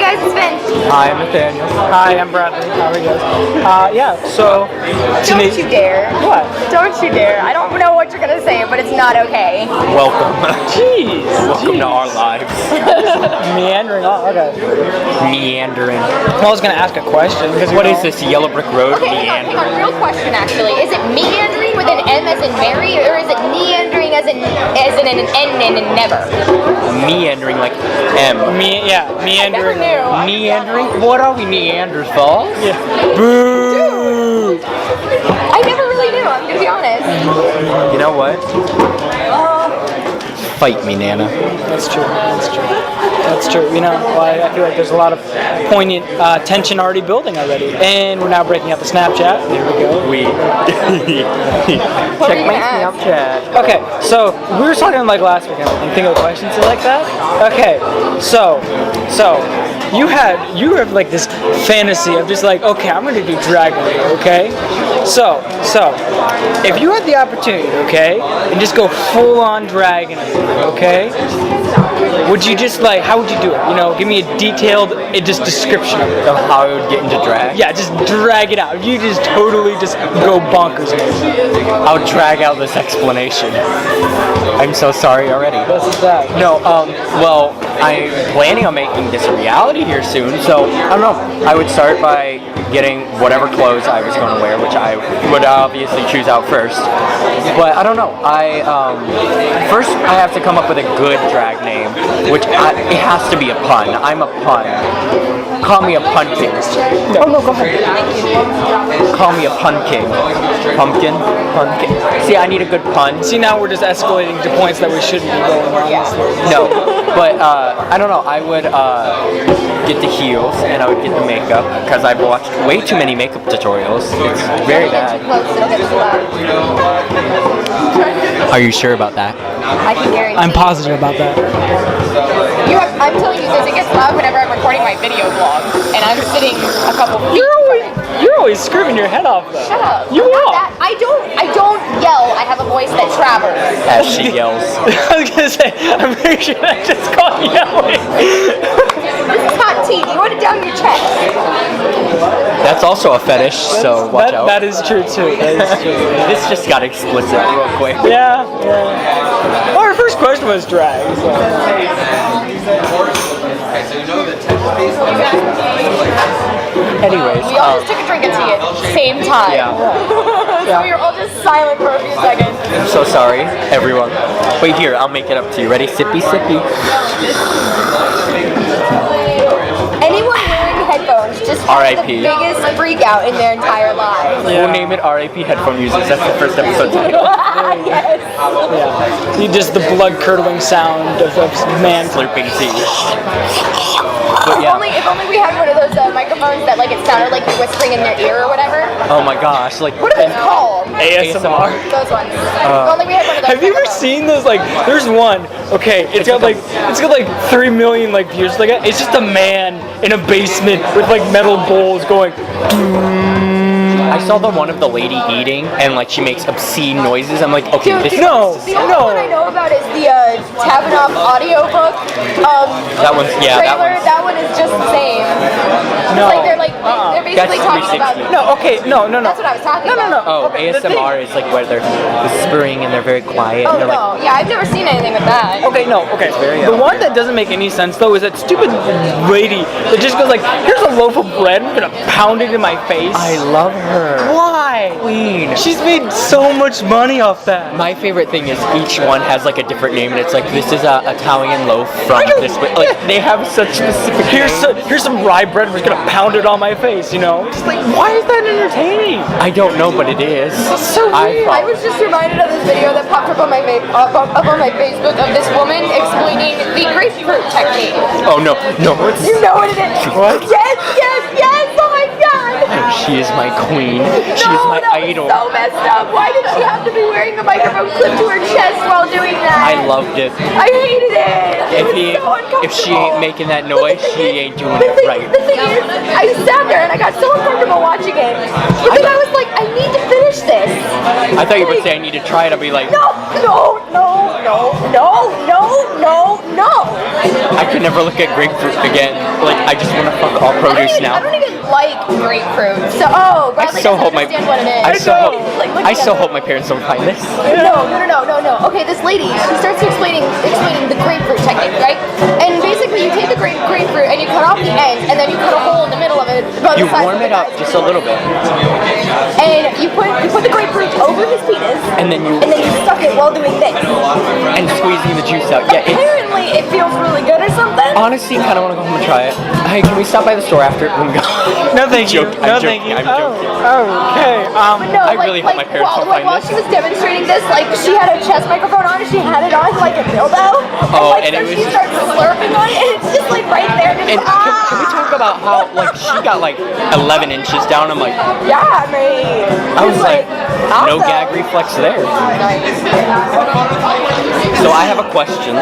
guys, it's Finn. Hi, I'm Nathaniel. Hi, I'm Bradley. How are you guys? So... Don't you dare. What? Don't you dare. I don't know what you're going to say, but it's not okay. Welcome. Jeez. Welcome to our lives. Meandering on. Okay. Meandering. Well, I was going to ask a question. What is this, Yellow Brick Road? Okay, hang on. Real question, actually. Is it meandering with an M as in Mary, or is it meandering as in an N and never? Meandering like M. Meandering. I never knew. Meandering? What are we, Neanderthals? Yeah. Boo! Dude, I never really knew, I'm going to be honest. You know what? Fight me, Nana. That's true. That's true. You know, I feel like there's a lot of poignant tension already building already. And we're now breaking up the Snapchat. There we go. Check my Snapchat. Okay, so we were talking like last week and think of questions like that. Okay, so you have like this fantasy of just like, okay, I'm gonna do Dragon Ball, okay? So if you had the opportunity, okay, and just go full on Dragon Ball, okay? Would you just like, how would you do it? You know, give me a detailed just description of it. Of how I would get into drag? Yeah, just drag it out. You just totally just go bonkers. I'll drag out this explanation. I'm so sorry already. What's that? No, well, I'm planning on making this a reality here soon, so I don't know. I would start by getting whatever clothes I was going to wear, which I would obviously choose out first. But I don't know. First I have to come up with a good drag name, which it has to be a pun. I'm a pun. Call me a pun king. Oh no, go ahead. Call me a pun king. Pumpkin? Pumpkin. See, I need a good pun. See, now we're just escalating to points that we shouldn't be going on. No, but I don't know. I would get the heels and I would get the makeup because I've watched way too many makeup tutorials. It's very bad. Are you sure about that? I can guarantee. I'm positive about that. I'm telling you this, it gets loud whenever I'm recording my video vlog, and I'm sitting a couple feet. You're always screaming your head off though. Shut up. You Not are. that. I don't yell. I have a voice that travels. As she yells. I was gonna say, I'm pretty sure that just caught yelling. This is hot tea. Do you want it down your chest? That's also a fetish, so watch out. That is true too. That is true. This just got explicit real quick. Yeah. Well, our first question was drag. So. Anyways, We all just took a drink of tea at the same time. So we were all just silent for a few seconds. I'm so sorry, everyone. Wait here, I'll make it up to you. Ready? Sippy, sippy. Anyone wearing headphones just has the R.I.P. biggest freak out in their entire lives. Yeah. We'll name it R.I.P. Headphone Users. That's the first episode title. Yes. Yeah. You just the blood curdling sound of man Slurping tea. But yeah. If only we had one of those microphones that like it sounded like you're whispering in their ear or whatever. Oh my gosh, like. What are those called? ASMR. Those ones. If only we had one of those. Have you ever seen those? Like, there's one. Okay, it's got like 3 million like views. Like, it's just a man in a basement with like metal bowls going. I saw the one of the lady eating, and like she makes obscene noises. I'm like, okay, Dude, this. the only one I know about is the Tabanoff audiobook That one's trailer. That one is just the same. No. Like they're basically That's talking about. 360. No, okay, no. That's what I was talking about. No. Oh, Okay, ASMR is like where they're whispering and they're very quiet. Oh and they're no, yeah, I've never seen anything with that. Okay, no, okay. The one that doesn't make any sense though is that stupid lady that just goes like, "Here's a loaf of bread. I'm gonna pound it in my face." I love her. Why? Queen. She's made so much money off that. My favorite thing is each one has like a different name, and it's like this is a Italian loaf from this way. Like they have such specific. Here's some rye bread. We're gonna pound it on my face. You know? It's like, why is that entertaining? I don't know, but it is. It's so weird. I was just reminded of this video that popped up on my up on my Facebook of this woman explaining the grapefruit technique. Oh no. You know what it is? What? Yes! Oh my god! She is my queen. She is my idol. So messed up. Why did she have to be wearing the microphone clipped to her chest while doing that? I loved it. I hated it. If she ain't making that noise, she ain't doing it right. The thing is, I sat there and I got so uncomfortable watching it. But then I was like, I need to finish this. I thought you would say I need to try it. I'll be like, No. No. I can never look at grapefruit again. Like, I just want to fuck all produce I now. don't even like grapefruit. So, Bradley so doesn't hope my- understand what it is. I still hope my parents don't find this. No. Okay, this lady, she starts explaining the grapefruit technique, right? And basically, you take the grapefruit and you cut off the end, and then you cut a hole in the middle of it. About You the size warm of it up just a little bit. And you put the grapefruit over his penis, And then you suck it while doing this. and squeezing the juice out. Yeah, it's Apparently, it feels really good or something. honestly kind of want to go home and try it. Hey, can we stop by the store after when we go? No, thank you. Joking, No, I'm thank joking, you. I'm joking. Okay. No, I really hope my parents don't find while this. she was demonstrating this, like she had a chest microphone on and she had it on like a dildo. And so it was she starts slurping on it and it's just like right there. And And can we talk about how like she got like 11 inches down? I'm like, yeah, man. I was like, no awesome. gag reflex there. So I have a question.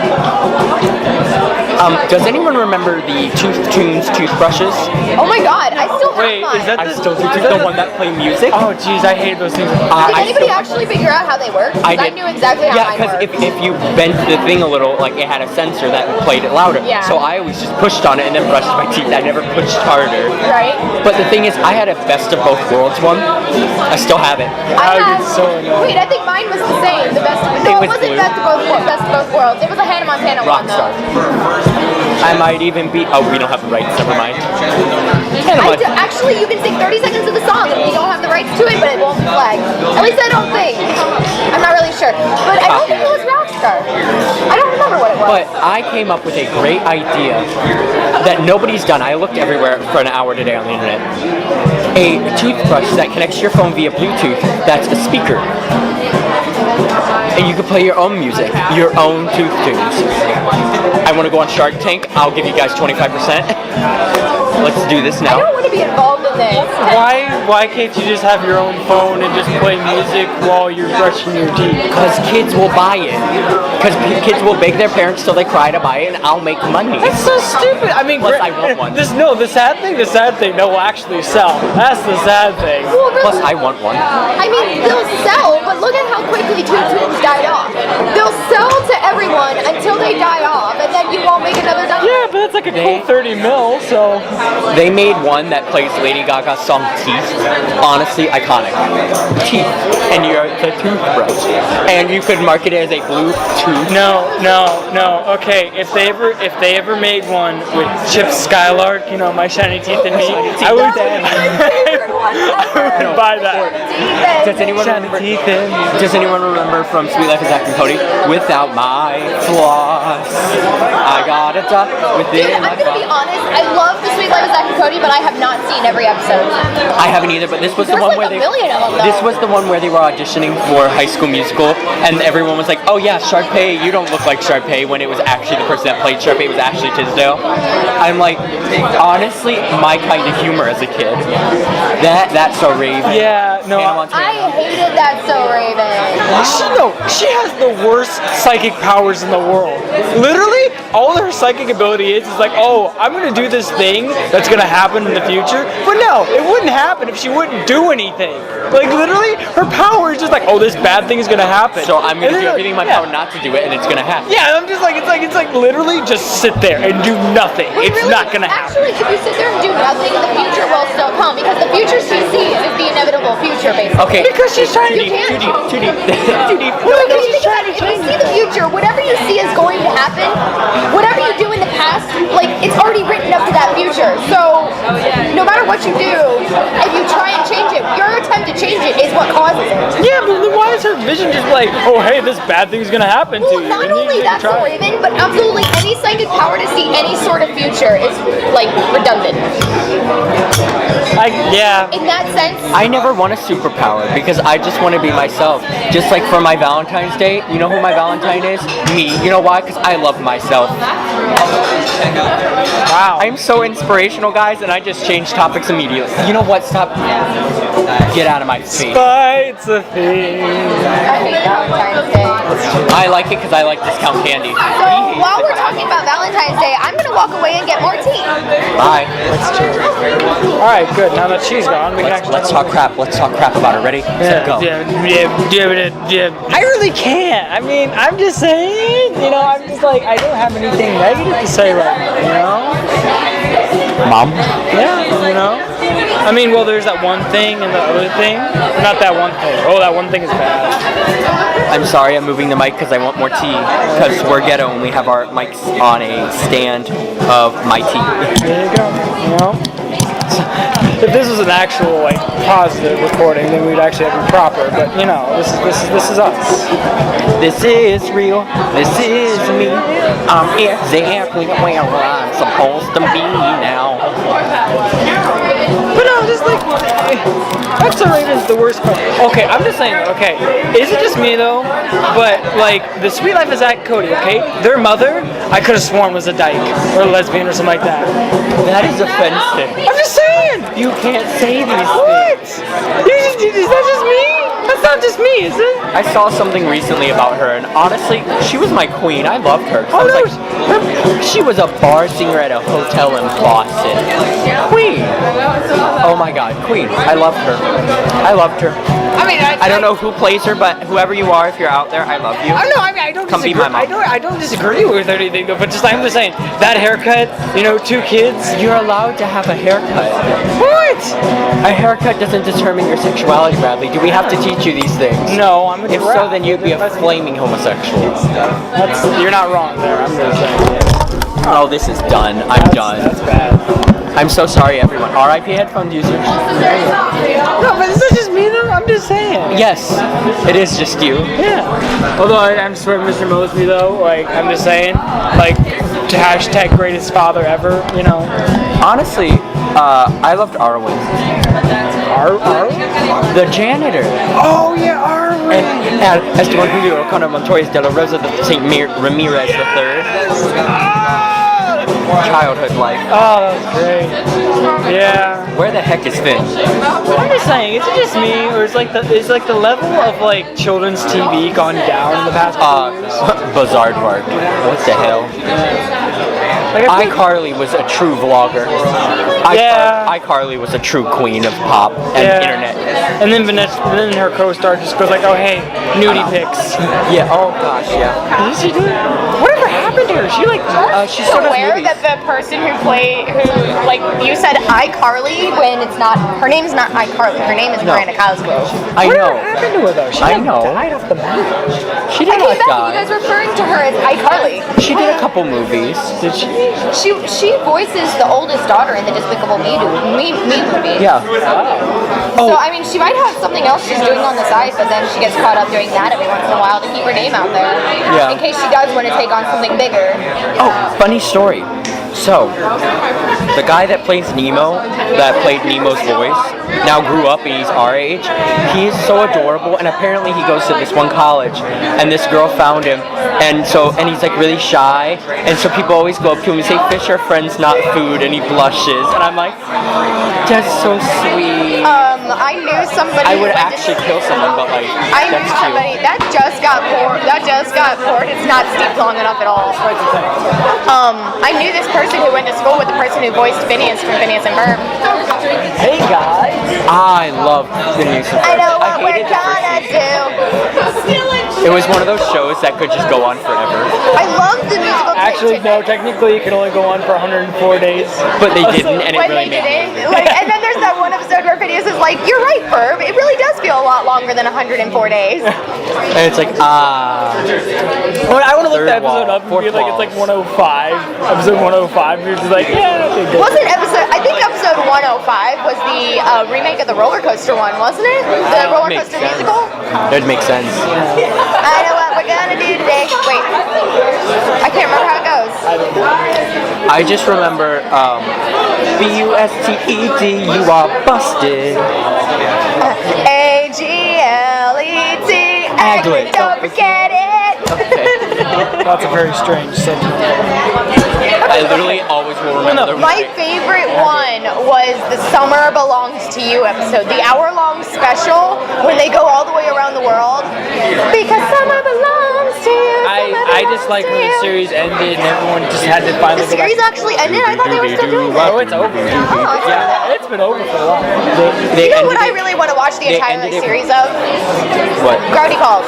Does anyone remember the Tunes toothbrushes? Oh my god, I still have Wait, mine. is that I still do the one that play music. Oh, jeez, I hate those things. Did I anybody still- actually figure out how they work? 'Cause I did. knew exactly how Yeah, mine because worked. if you bent the thing a little, like it had a sensor that played it louder. Yeah. So I always just pushed on it and then brushed my teeth. I never pushed harder. Right? But the thing is, I had a best of both worlds one. I still have it. I would have. get so annoyed. Wait, I think mine was the same. The best. No, it was wasn't blue. best of both worlds. It was a Hannah Montana one Rockstar. though. I might even be. Oh, we don't have the rights. Never mind. Actually, you can sing 30 seconds of the song and you don't have the rights to it, but it won't flag. At least I don't think. I'm not really sure. But I don't think it was Rockstar. I don't remember what it was. But I came up with a great idea that nobody's done. I looked everywhere for an hour today on the internet. A toothbrush that connects to your phone via Bluetooth that's a speaker. And you can play your own music, your own tooth tunes. I want to go on Shark Tank. I'll give you guys 25%. Let's do this I now. don't want to be involved in this. Why can't you just have your own phone and just play music while you're brushing your teeth? Because kids will buy it. Because kids will beg their parents till they cry to buy it, and I'll make money. That's so stupid. I mean, Plus, I want one. The sad thing, no, will actually sell. That's the sad thing. Well, really, Plus, I want one. I mean, they'll sell, but look at how quickly Toon Tunes died off. They'll sell to everyone until they die off, and then you won't make another dime. Yeah, but it's like a cool 30 mil, so. They made one that plays Lady Gaga's song Teeth. Honestly, iconic. Teeth. And you're the toothbrush. And you could market it as a blue tooth. No. Okay, if they ever made one with Chip Skylark, you know, My Shiny Teeth and Me, I would buy that. Does anyone Shiny remember? teeth in me. Does anyone remember from Sweet Life of Zack and Cody? Without my floss, I gotta die within Dude, I'm my gonna be floss. honest. I love The Sweet Life of Zack and Cody, but I have not seen every episode. I haven't either, but this was the There's one like where a they. million of them, though. This was the one where they were auditioning for High School Musical, and everyone was like, "Oh yeah, Sharpay, you don't look like Sharpay," when it was actually the person that played Sharpay was Ashley Tisdale. I'm like, honestly, my kind of humor as a kid. That's so Raven. Yeah, no. Hannah Montana. I hated That So Raven. She has the worst psychic powers in the world. Literally, all her psychic ability is like, oh, I'm gonna do this thing that's gonna happen in the future. But no, it wouldn't happen if she wouldn't do anything. Like literally, her power is just like, oh, this bad thing is gonna happen. So I'm gonna And do then, everything in my yeah. power not to do it, and it's gonna happen. Yeah, I'm just like, it's like literally just sit there and do nothing. But It's really, not gonna happen. Actually, if you sit there and do nothing, the future will still come because the future she sees is the inevitable future, basically. Okay. Because she's trying Too to deep. Too deep. Too deep. Too deep. No, because if you she's think about trying it, to if you change see the future, whatever you see is going to happen, whatever you do in the past, like, it's already written up to that future. So, no matter what you do, if you try and change it, your attempt to change it is what causes it. Yeah, but then why is her vision just like, oh, hey, this bad thing's gonna happen to Well, you? not and you only can that's a try. Raven, but absolutely any psychic power to see any sort of future is, like, redundant. Yeah. In that sense, I never want a superpower because I just want to be myself. Just like for my Valentine's Day, you know who my Valentine is? Me. You know why? Because I love myself. Wow. I'm so inspirational, guys, and I just change topics immediately. You know what? Stop. Get out of my face. Spite's a thing. I hate Valentine's Day. I like it because I like discount candy. So, while we're talking about Valentine's Day, I'm gonna walk away and get more tea. Bye. All right, good. Now that she's gone, we can actually Let's talk crap. Let's talk crap about her. Ready? Set, go. I really can't. I mean, I'm just saying, you know, I'm just like, I don't have anything negative to say right now, you know? Mom? Yeah, you know? I mean, well, there's that one thing and the other thing. Not that one thing. Oh, that one thing is bad. I'm sorry, I'm moving the mic because I want more tea. Because we're ghetto and we have our mics on a stand of my tea. There you go, you know? If this was an actual like positive recording, then we'd actually have it proper. But you know, this is us. This is real. This is me. I'm exactly where I'm supposed to be now. But no, just like Episode Raven's the worst part. Okay, I'm just saying. Okay, is it just me though? But like the Sweet Life of Zach and Cody. Okay, their mother, I could have sworn was a dyke or a lesbian or something like that. That is offensive. I'm just saying. You can't say these What? things. Is that just me? That's not just me, is it? I saw something recently about her, and honestly, she was my queen. I loved her. Oh, no. She was a bar singer at a hotel in Boston. Queen. Oh my God, queen. I loved her. I loved her. I mean, I don't know who plays her, but whoever you are, if you're out there, I love you. I know. I mean, I don't Come disagree. be my mom. I don't disagree with anything, though. But I'm just saying that haircut. You know, 2 kids. You're allowed to have a haircut. What? A haircut doesn't determine your sexuality, Bradley. Do we have to teach you these things? No, I'm a If so, then you'd be a flaming homosexual. You're not wrong there. I'm just saying. Oh, this is done. I'm done. That's bad. I'm so sorry, everyone. R.I.P. headphone users. No, but is that just me though? I'm just saying. Yes, it is just you. Yeah. Although I'm swearing Mr. Mosby though, like I'm just saying, like hashtag greatest father ever, you know. Honestly, I loved Arwen. Arwen? The janitor. Oh yeah, Arwen. And as to one who knew O'Connor Montoya de la Rosa de St. Ramirez III. Childhood life. Oh, that was great. Yeah. Where the heck is Finn? I'm just saying, is it just me, or is like the level of like children's TV gone down in the past couple years? Bizarre-Vark. What the hell? Like, iCarly was a true vlogger. iCarly was a true queen of pop and internet. And then then her co-star just goes like, "Oh hey, nudie pics." Yeah. Oh gosh. Yeah. Did she do it? Whatever happened to her? She like She's sort of aware that the person who like you said iCarly when it's not, her name's not iCarly, her name is Miranda Cosgrove. I know. What happened to her though? She I know. died off the bat. She did I not came back and die. you guys referring to her as iCarly. She did a couple movies. Did she? She voices the oldest daughter in the Despicable Me movie. Yeah. So I mean, she might have something else she's doing on the side, but then she gets caught up doing that every once in a while to keep her name out there. Yeah. In case she does want to take on something bigger. Oh, funny story. So, the guy that plays Nemo, that played Nemo's voice, now grew up and he's our age. He's so adorable, and apparently he goes to this one college, and this girl found him, and he's like really shy, and so people always go up to him and say, "Fish are friends, not food," and he blushes, and I'm like, that's so sweet. I knew somebody. I would actually kill someone, but like, I knew that's somebody cute. that just got poured. It's not steeped long enough at all. I knew this person who went to school with the person who voiced Phineas from Phineas and Ferb. Hey guys. I loved the news. I know what we're hated it for gonna season. do. It was one of those shows that could just go on forever. I love the musical. Actually, no. Technically, it can only go on for 104 days. But they didn't, and it When really they made didn't, like, and then there's that one episode where Phineas is like, "You're right, Ferb. It really does feel a lot longer than 104 days." And it's like, Well, I want to look Third that episode wall, up and fourth be like, it's like walls. 105. Episode 105. You're just like, yeah, that's good. Wasn't episode? I think episode 105 was the remake of the roller coaster one, wasn't it? The roller Makes coaster sense. musical. It makes sense. I know what we're gonna do today. Wait, I can't remember how it goes. I just remember BUSTED, you are busted. AGLET. Aglet. Don't forget it. Okay. That's a very strange sentence. I literally always will remember. My favorite one was the Summer Belongs to You episode, the hour-long special when they go all the way around the world. Because summer belongs to you. I just like when the series ended and everyone just had to finally The series actually ended? I thought they were still doing it. Oh, it's over. Oh, Yeah, it's been over for a while. They You know what ended I really want to watch the they entire ended it- series of? What? Gravity Falls.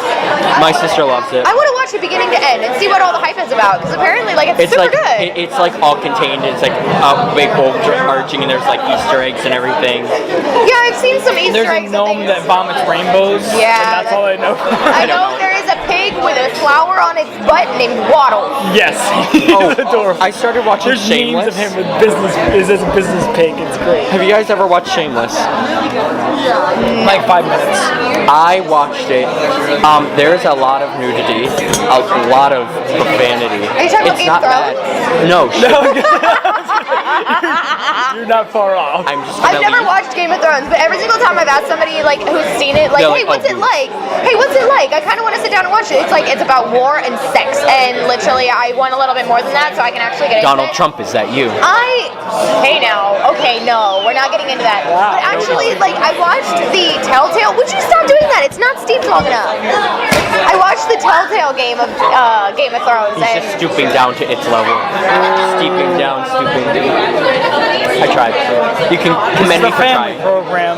My sister loves it. I want to watch it beginning to end and see what all the hype is about, because apparently, like, it's super like good. it's like all contained. It's like a big overarching, and there's like Easter eggs and everything. Yeah, I've seen some Easter There's a eggs and gnome things. that vomits rainbows. Yeah, and that's all I know. I know there is a pig with a flower on its butt named Waddle. Yes. Oh, Adorable. I started watching There's memes Shameless. of him with business as a business pig. It's great. Have you guys ever watched Shameless? Like 5 minutes. I watched it. There's a lot of nudity, a lot of profanity. Are you talking about It's Game of not bad. No, You're not far off. I'm just I've gonna never leave. watched Game of Thrones, but every single time I've asked somebody like who's seen it, like, They're hey, like, what's oh, it boobs. like? Hey, what's it like? I kind of want to sit down and watch it. It's like it's about war and sex, and literally I want a little bit more than that, so I can actually get Donald into it. Trump, is that you? Hey now, okay, no, we're not getting into that. But actually, like, I watched the Telltale. Would you stop doing that? It's not steamed long enough. I watched the Telltale game of Game of Thrones, He's and just stooping down to its level. Steeping down, stooping. I tried. You can commend me The for family trying. program.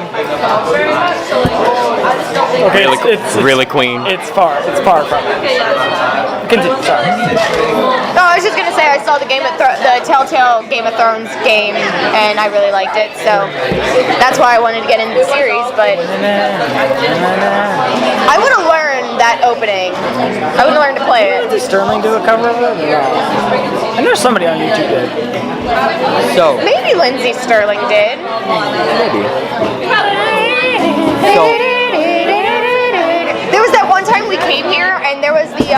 Okay, it's Really queen. It's far from it. Continue. Sorry. no, I was just gonna say I saw the the Telltale Game of Thrones game, and I really liked it. So that's why I wanted to get into the series. But I want to learn that opening. I want to learn to play it. Did Sterling do a cover of it? No. I know somebody on YouTube did. So, Maybe Lindsay Sterling did. maybe. So, There was that one time we came here, and there was the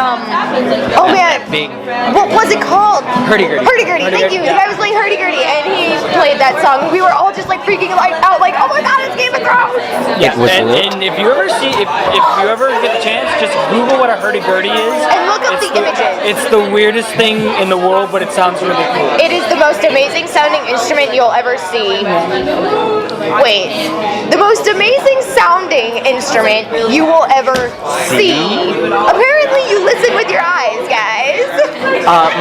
oh man, big what was it called? hurdy-gurdy. Hurdy-gurdy. Thank you. The guy was playing hurdy-gurdy, and he played that song. We were all just like freaking out, like, oh my god, it's Game of Thrones. It was lit. And if you ever see, if you ever get the chance, just Google what a hurdy-gurdy is. And look up the images. It's the weirdest thing in the world, but it sounds really cool. It is the most amazing sounding instrument you'll ever see. Wait, the most amazing sounding instrument you will ever see. Apparently, you listen with your eyes, guys.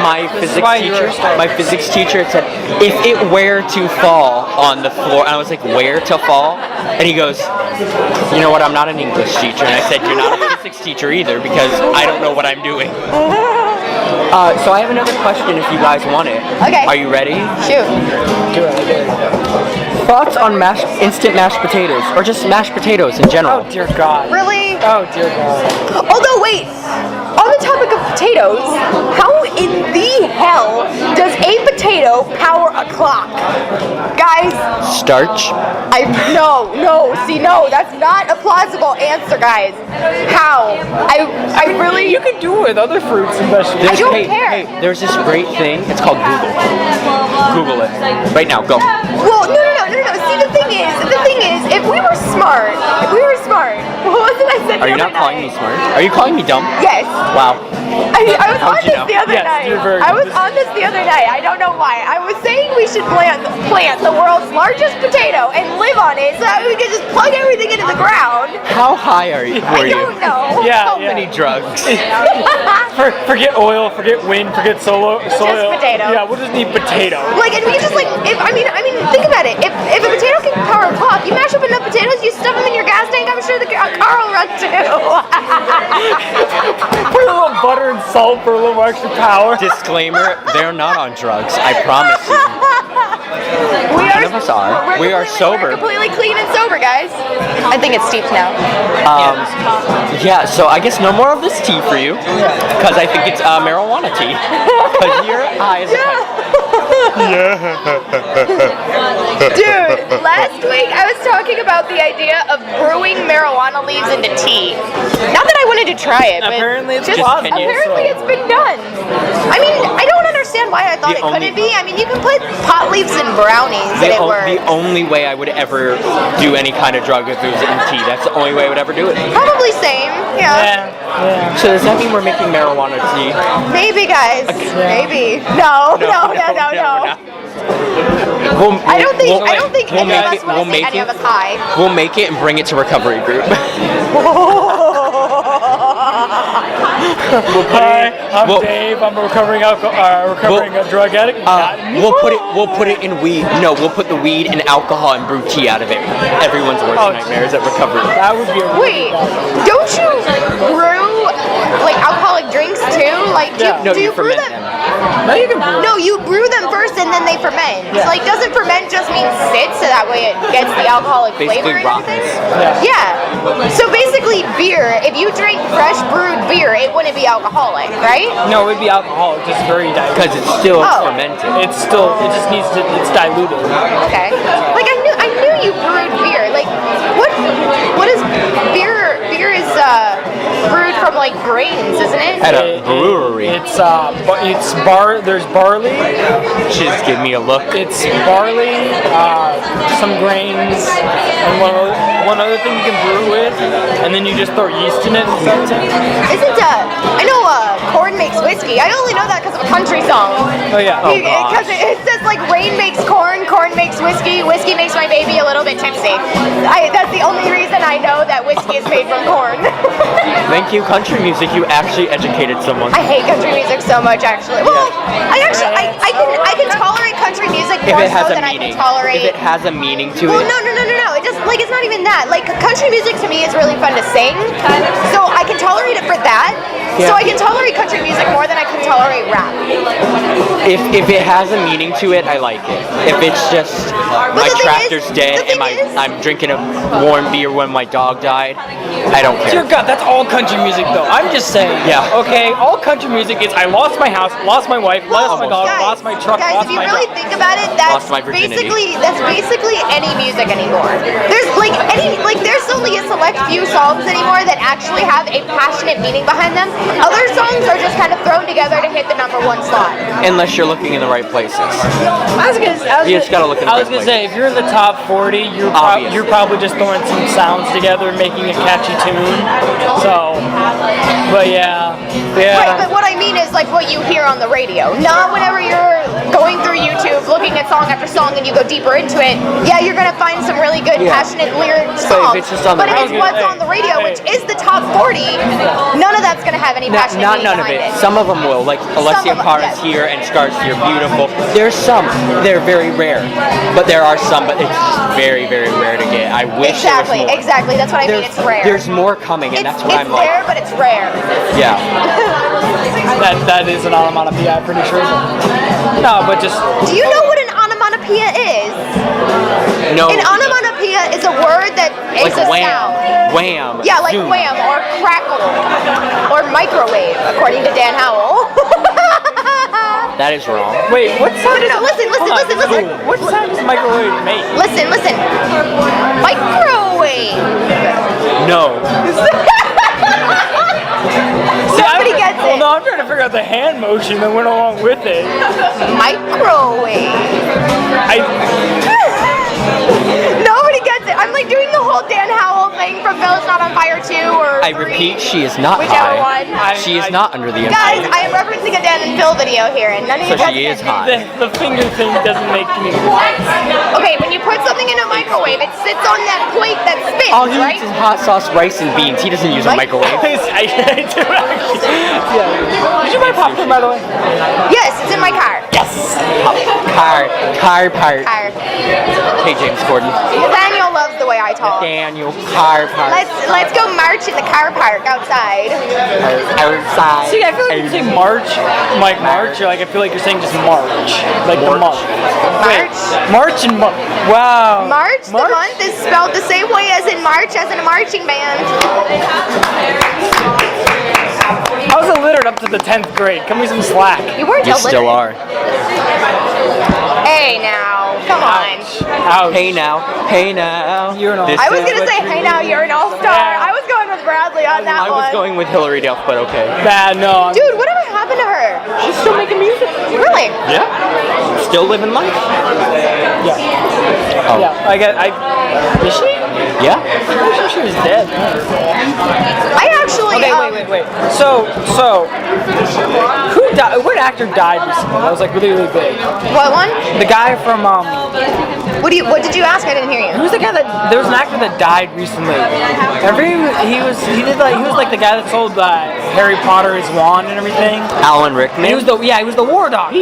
My physics why you're a star. teacher said, if it were to fall on the floor, and I was like, where to fall? And he goes, you know what, I'm not an English teacher. And I said, you're not a physics teacher either, because I don't know what I'm doing. So I have another question if you guys want it. Okay. Are you ready? Shoot. Thoughts on instant mashed potatoes, or just mashed potatoes in general? Oh dear God. Really? Oh dear God. Although, wait. On the topic of potatoes, how in the hell does a potato power a clock? Guys, Starch? no, that's not a plausible answer, guys. How? I really, You can do it with other fruits and vegetables. I don't hey, care. Hey, there's this great thing. It's called Google. Google it right now. Go. well, no. See, the thing is, if we were smart, what was it I said the Are you other not calling me night? smart? Are you calling me dumb? Yes. Wow. I was How'd on you this know? the other Yes, night. you're very I was good. on this the other night. I don't know why. I was saying we should plant the world's largest potato and live on it so that we could just plug everything into the ground. How high were I you? don't know. Yeah, How yeah. many drugs? Forget oil, forget wind, forget soil. potato. Yeah, we'll just need potato. Like, and we just like, I mean, think about it. If a potato can power a clock, you mash up enough potatoes, you stuff them in your gas tank. I'm sure the car will run too. Put a little butter and salt for a little more extra power. Disclaimer: they're not on drugs. I promise you. None of us are. We are sober. We're completely clean and sober, guys. I think it's steeped now. Yeah. So I guess no more of this tea for you, because I think it's marijuana tea. Because you're high as a kite. Dude, last week I was talking about the idea of brewing marijuana leaves into tea. Not that I wanted to try it, but Apparently it's just plausible, apparently it's been done. I mean, I don't understand why I thought The it couldn't only- be. I mean, you can put pot leaves in brownies and it The works. only way I would ever do any kind of drug if it was in tea. That's the only way I would ever do it. Probably same, yeah. Yeah. So does that mean we're making marijuana tea? Maybe, guys. Maybe. No. I don't think we'll any of make us it- want we'll to say make any it- of us hi. We'll make it and bring it to recovery group. Hi, I'm we'll- Dave. I'm a recovering drug addict. We'll put it in weed. No, we'll put the weed and alcohol and brew tea out of it. Everyone's worst nightmares at recovery. That would be a Wait, don't you brew like alcoholic drinks too? Like, do No, you you brew ferment them? them. No, you can brew. No, you brew them first and then they ferment. Yeah. So, like, doesn't ferment just mean sit so that way it gets the alcoholic Basically flavor and everything? rottens. Yeah. So basically, beer. If you drink fresh brewed beer, it wouldn't be alcoholic, right? No, it'd be alcoholic, just very diluted. Because it's still Oh. fermented. It's still, it just needs to, it's diluted. Okay. Like I knew you brewed beer. Like what is beer? Beer is brewed from like grains, isn't it? At a brewery. There's barley. Just give me a look. It's barley, some grains, and one other thing you can brew with, and then you just throw yeast in it and stuff. Isn't I know corn makes whiskey. I only know that because of a country song. Oh yeah. Because it says like rain makes corn, corn makes whiskey, whiskey makes my baby a little bit tipsy. That's the only reason I know that whiskey is made from corn. Thank you, country music. You actually educated someone. I hate country music so much, actually. Well, I can tolerate country music If more it has so a than meaning. I can tolerate. If it has a meaning to Well, it. no. It just like it's not even that. Like country music to me is really fun to sing, so I can tolerate it for that. So Yeah. I can tolerate country music more than I can tolerate rap. If it has a meaning to it, I like it. If it's just my the thing tractor's is- dead the thing and is- I'm drinking a warm beer when my dog died, I don't Dear care. God, that's all country music though. I'm just saying. Yeah. Okay, all country music is I lost my house, lost my wife, lost my dog, lost my truck, guys, lost if you my really dog. think about it, that's Lost my virginity. basically any music anymore. There's only a select few songs anymore that actually have a passionate meaning behind them. Other songs are just kind of thrown together to hit the #1 slot. Unless you're looking in the right places. You just gotta look in the I was right gonna say, if you're in the top 40, Obvious. you're probably just throwing some sounds together and making a catchy tune. So, but yeah. Right, but what I mean is like what you hear on the radio. Not whenever you're going through YouTube, looking at song after song, and you go deeper into it. Yeah, you're gonna find some really good, passionate lyric But if songs. it's just on the But if it's radio- what's on the radio, which is the top 40, none of that's gonna have any passionate Not meaning none of behind it. Some of them will. Like Alessia of 'em, Carr's yes. here and Scars You're Beautiful. There's some. They're very rare. But there are some, but it's just very, very rare to get. I wish there was more. Exactly. That's what I mean. It's rare. There's more coming, and that's what I'm like. there, but it's rare. Yeah. That is an onomatopoeia, I'm pretty sure. No, but just Do you know what an onomatopoeia is? No. An onomatopoeia is a word that is like a wham, sound. wham. Yeah, like zoom. wham or crackle or microwave, according to Dan Howell. That is wrong. wait, what sound? No, listen. What sound does microwave make? Listen. Microwave. No. Somebody gets Well, it. no, I'm trying to figure out the hand motion that went along with it. Microwave. Nobody gets it. I'm like doing the whole Dan Howell thing from Village Not on Fire 2 or I 3, repeat, she is not whichever high. one. She is not under the Guys, influence. I am referencing a Dan and Phil video here, and none of you So guys she get is it. high. The finger thing doesn't make any sense. Okay, when you put something in a microwave, it sits on that plate that spins, All he right? eats is hot sauce, rice, and beans. He doesn't use a microwave. I do actually. Yeah. Did you buy popcorn, by the way? Yes, it's in my car. Yes! Car part. Car. Hey, James Corden. Nathaniel loves the way I talk. Daniel, car part. Let's go march in the car park outside. Outside. See, I feel like you're saying March, like March, or like I feel like you're saying just March, like the month. March. March and month. Wow. March, the month is spelled the same way as in March as in a marching band. I was illiterate up to the 10th grade. Cut me some slack. You weren't You illiterate. still are. Hey now, come on. Ouch. Hey now. You're an all- This I was is gonna what say, you hey now, you're an all-star. I was going with Bradley on that I one. was going with Hillary Duff, but okay. Bad, no. Dude, whatever happened to her? She's still making music. Really? Yeah. Still living life. Yeah. Oh. Yeah. Is she? Yeah. I'm pretty sure she was dead. I actually. Okay, wait. So, who died? What actor died recently? That was like really, really big. What one? The guy from What did you ask? I didn't hear you. Who was the guy that? There was an actor that died recently. He was like the guy that sold Harry Potter his wand and everything. Alan Rickman. He was the war doctor.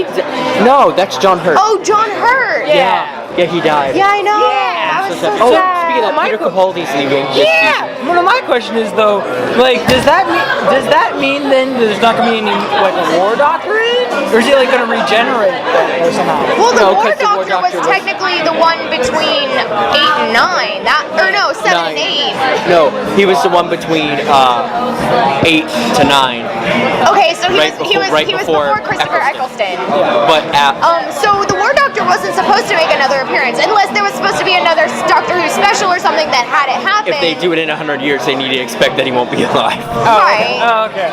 No, that's John Hurt. Oh, John Hurt. Yeah. Yeah, he died. Yeah, I know. Yeah. I was so Oh, sad. speaking of that, Peter Capaldi's leaving. Yeah. Well, my question is though, like, does that mean then there's not gonna be any like a war doctor in, or is he like gonna regenerate or somehow? Well, the No, War 'cause the War Doctor was Doctor was- technically the one between 8 and 9. 7 and 8. No, he was the one between 8 to 9. Okay, so he Right was before before Christopher Eccleston. But So the War Doctor wasn't supposed to make another appearance unless there was supposed to be another Doctor Who special or something that had it happen. if they do it in 100 years, they need to expect that he won't be alive. Right. Oh, okay.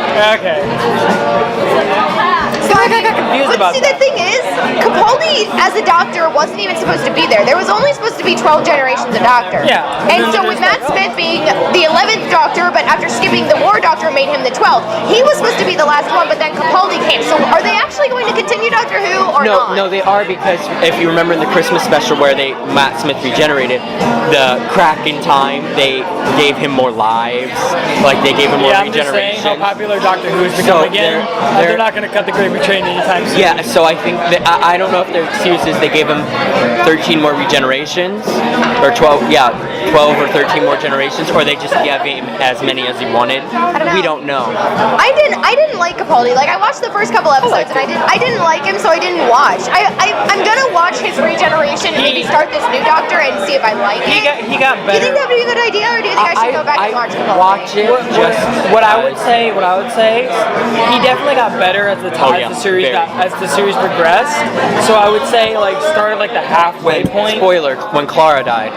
So I got confused But about see, that. the thing is, Capaldi as a Doctor wasn't even supposed to be there. There was only supposed to be 12 generations of Doctor. Yeah. And so with Matt Smith being the 11th Doctor, but after skipping the War Doctor made him the 12th, he was supposed to be the last one, but then Capaldi came. So are they actually going to continue Doctor Who or not? No, they are, because if you remember in the Christmas special where Matt Smith regenerated, the crack in time, they gave him more lives, like they gave him more I'm just saying regeneration. how popular Doctor Who has become So again. They're not going to cut the Great Retrain anytime soon. Yeah, so I think that I don't know if their excuse is they gave him 13 more regenerations, or 12 or 13 more generations, or they just gave him as many as he wanted. I don't know. We don't know. I didn't like Capaldi. Like I watched the first couple episodes and I didn't like him, so I didn't watch. I'm gonna watch his regeneration and maybe start this new Doctor and see if I like it. He got Do you better. think that would be a good idea, or do you think I should go back and watch Capaldi? Watch it. What I would say, he definitely got better as the as the series progressed. So I would say like start at like the halfway point. Spoiler: when Clara died.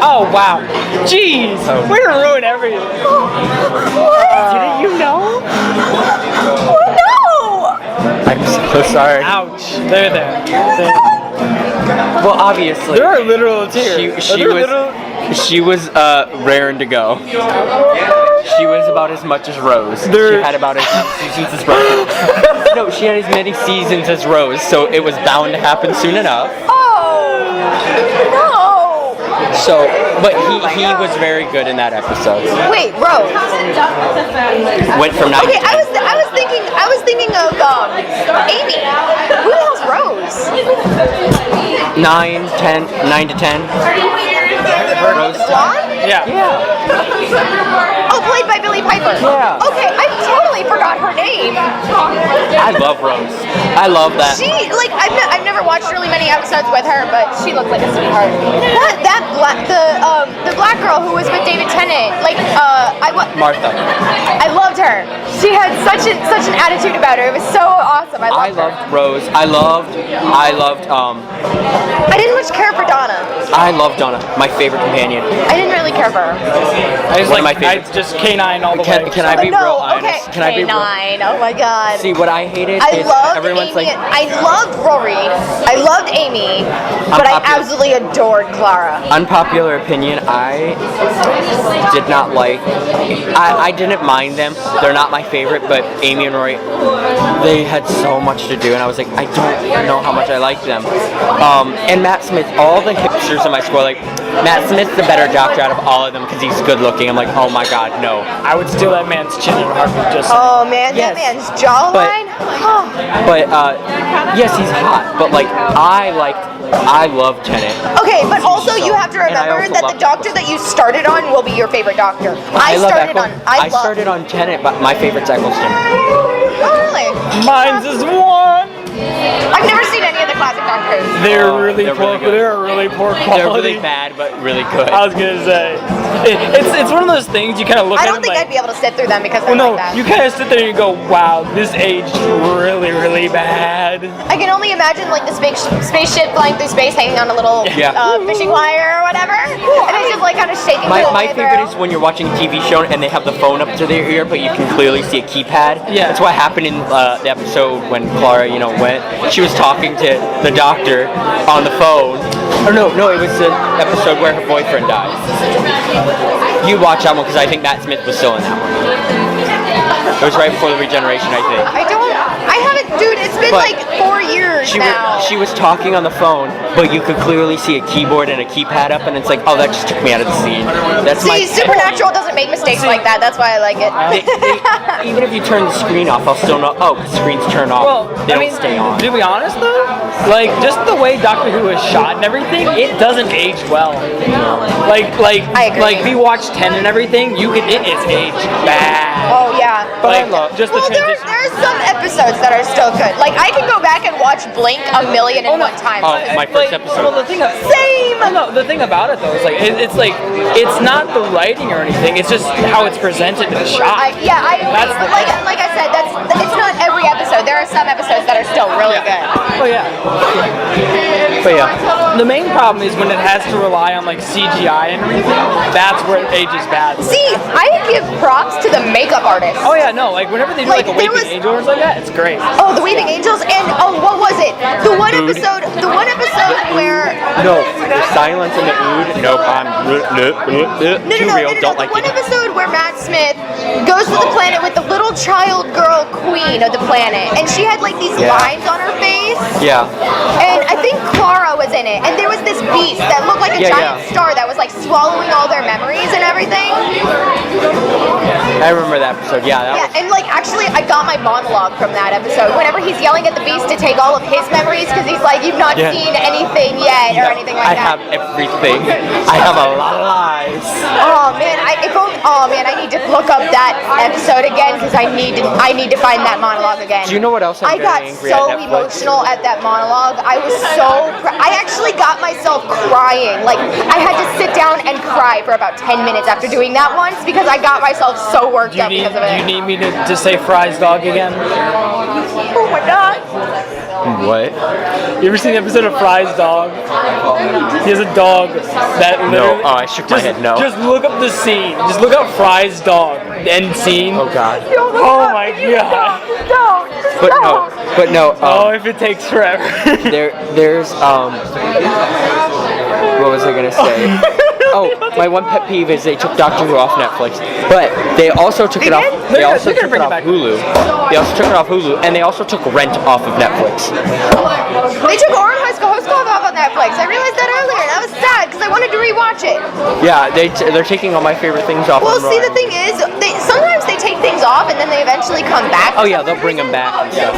Oh wow, jeez, way to ruin everything. Didn't you know? No! I'm so sorry. Ouch. There. Well, obviously, There are literal tears. she was raring to go. She was about as much as Rose. She had about as many seasons as Rose. No, she had as many seasons as Rose, so it was bound to happen soon enough. Oh! No! So, but he was very good in that episode. Wait, Rose. Went from 9 Okay, to 10. I was thinking of Amy. Who the hell's Rose? 9 to 10. Rose. Blonde? Yeah. Oh, played by Billie Piper. Yeah. Okay, I totally forgot her name. I love Rose. I love that. I've never watched really many episodes with her, but she looked like a sweetheart. The black girl who was with David Tennant, Martha. I loved her. She had such an attitude about her. It was so awesome. I loved her. Rose. I loved. I didn't much care for Donna. I love Donna. My favorite companion. I didn't really care for her. One of my favorites. just K9 all the way. Can I be real No, honest? okay. Can I be real? K9. Oh my God. See, what I hated I is loved everyone's Amy. like, I loved Rory. I loved Amy, but I Unpopular. absolutely adored Clara. unpopular opinion, I did not like, I didn't mind them. They're not my favorite, but Amy and Rory, they had so much to do, and I was like, I don't know how much I like them. And Matt Smith, all the hipsters in my school, like, Matt Smith's the better doctor out of all of them because he's good looking. I'm like, oh my God, no. I would steal that man's chin in a heartbeat. Just Oh man, Yes. that man's jawline. But yes, he's hot. But like, I love Tennant. Okay, but also you So- have to and I remember also that love the doctor that you started on will be your favorite doctor. I started on Tennant, but my favorite's Eccleston. Oh really? mine's is one. I've never seen any of the classic Doctor Who's. They're Oh, really they're poor. really good. They're really poor quality. They're really bad, but really good. I was gonna say, it's one of those things you kind of look I at. don't and think like, I'd be able to sit through them because they're well, no, like that. you kind of sit there and you go, wow, this aged really, really bad. I can only imagine like the spaceship flying through space, hanging on a little Yeah. fishing wire or whatever, and it's just like kind of shaking. My the way favorite through. is when you're watching a TV show and they have the phone up to their ear, but you can clearly see a keypad. Yeah. That's what happened in the episode when Clara, went. She was talking to the doctor on the phone, Or no, it was the episode where her boyfriend dies. You watch that one because I think Matt Smith was still in that one. It was right before the regeneration, I think. I haven't, dude, it's been But like 4 years now. She was talking on the phone, but you could clearly see a keyboard and a keypad up, and it's like, oh, that just took me out of the scene. That's my See, Supernatural doesn't make mistakes like that. That's why I like it. Even if you turn the screen off, I'll still know. Oh, the screen's turned off. Well, They don't stay on. To be honest though, like just the way Doctor Who is shot and everything, it doesn't age well. Like I agree. like we watched 10 and everything, it is aged bad. Oh yeah. Like just the Well, transition. there's some episodes that are still good. Like I can go back and watch Blink a million and one times. Oh, my first episode. Well, the thing the thing about it though is like it's not the writing or anything. It's just how it's presented in the shot. I agree. But like I said, it's not every episode. There are some episodes that are still really good. Oh yeah. But yeah. The main problem is when it has to rely on like CGI and everything. That's where it ages bad. See, I give props to the makeup artists. Oh yeah, no, like whenever they do like a there Waking was- Angel or something like that, it's great. Oh, the Weeping Angels, and what was it? The one episode where No, the silence and the ood. Nope, I'm too real. Don't like the one it. episode where Matt Smith goes to the planet with the little child girl queen of the planet, and she had like these lines on her face. Yeah. And I think Clara was in it, and there was this beast that looked like a giant star that was like swallowing all their memories and everything. I remember that episode. Yeah. That was, And like actually, I got my monologue from that episode. Whenever he's yelling at the beast to take all of his memories, because he's like, "You've not seen anything yet," or anything like I that. have everything. I have a lot of lies. Oh man, I need to look up that episode again because I need to find that monologue again. Do you know what else I I'm got very angry so at Netflix? emotional at that monologue. I was I actually got myself crying. Like I had to sit down and cry for about 10 minutes after doing that once because I got myself so worked up because of it. You need me to say Fry's dog again? Oh my god. What? You ever seen the episode of Fry's dog? He has a dog that literally... No. Oh, I shook my head. No. Just look up the scene. Just look up Fry's dog. End scene. Oh God. Oh my god. But no. Oh, if it takes forever. There's what was I gonna say? Oh, my one pet peeve is they took Doctor Who off Netflix, but they also took it off. They also took it off Hulu. They also took it off Hulu, and they also took Rent off of Netflix. They took Orange High School off on Netflix. I realized that earlier. That was sad because I wanted to rewatch it. Yeah, they're taking all my favorite things off. Well, see, the thing is, sometimes they take things off and then they eventually come back. Oh yeah, they'll bring them back and stuff.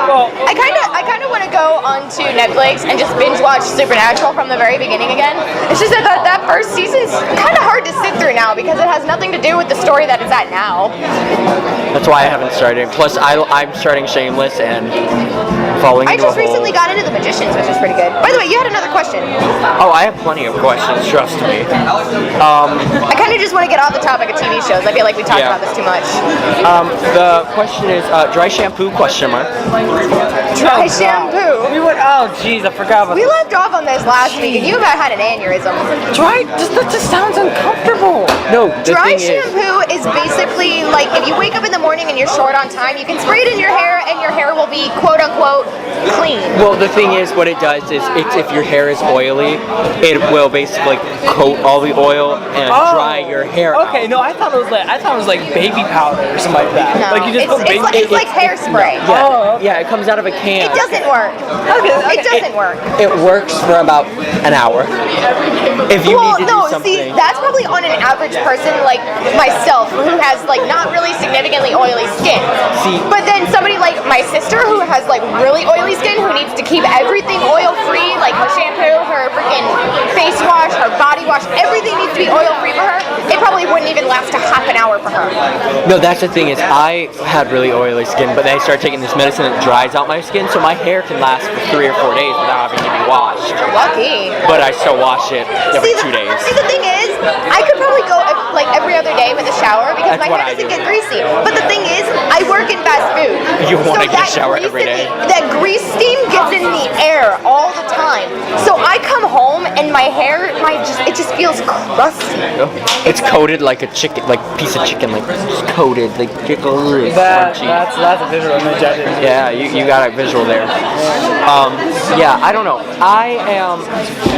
Well, I kind of want to go onto Netflix and just binge watch Supernatural from the very beginning again. It's just that first season's kind of hard to sit through now because it has nothing to do with the story that it's at now. That's why I haven't started. Plus, I'm starting Shameless and falling I into just a hole. recently got into The Magicians, which is pretty good. By the way, you had another question. Oh, I have plenty of questions. Trust me. I kind of just want to get off the topic of TV shows. I feel like we talked about this too much. The question is dry shampoo? Question mark. Dry shampoo. we went. Oh, jeez, I forgot about We left off on this last week, and you about had an aneurysm. Dry. That just sounds uncomfortable. No, the Dry thing is, shampoo is basically like if you wake up in the morning and you're short on time, you can spray it in your hair, and your hair will be quote unquote clean. well, the thing is, what it does is, if your hair is oily, it will basically coat all the oil and dry your hair Okay, out. no, I thought it was like baby powder or something like that. No, Like you just put baby. it's like hairspray. Yeah, it comes out of a can. It doesn't work. It doesn't work. It works for about an hour. If you need to do something. See, that's probably on an average person like myself who has like not really significantly oily skin. See- But then somebody like my sister who has like really oily skin who needs to keep everything oil free, like her shampoo, her freaking face wash, her body wash, everything needs to be oil free for her. It probably wouldn't even last a half an hour for her. No, that's the thing is, I had really oily skin, but then I started taking this medicine that dries out my skin, so my hair can last for 3 or 4 days without having to be washed. Lucky. But I still wash it every 2 days. See, the thing is, I could probably go like every other day with a shower because That's my what hair I doesn't do. get greasy. But the thing is, I work in fast food. You wanna get a that shower grease every in day. That grease steam gets in the air all the time. So I come home and my hair, it just feels crusty. It's coated like a chicken, like piece of chicken, like just coated, like crunchy. That's a visual image I didn't. Yeah, you got a visual there. Yeah, I don't know. I am,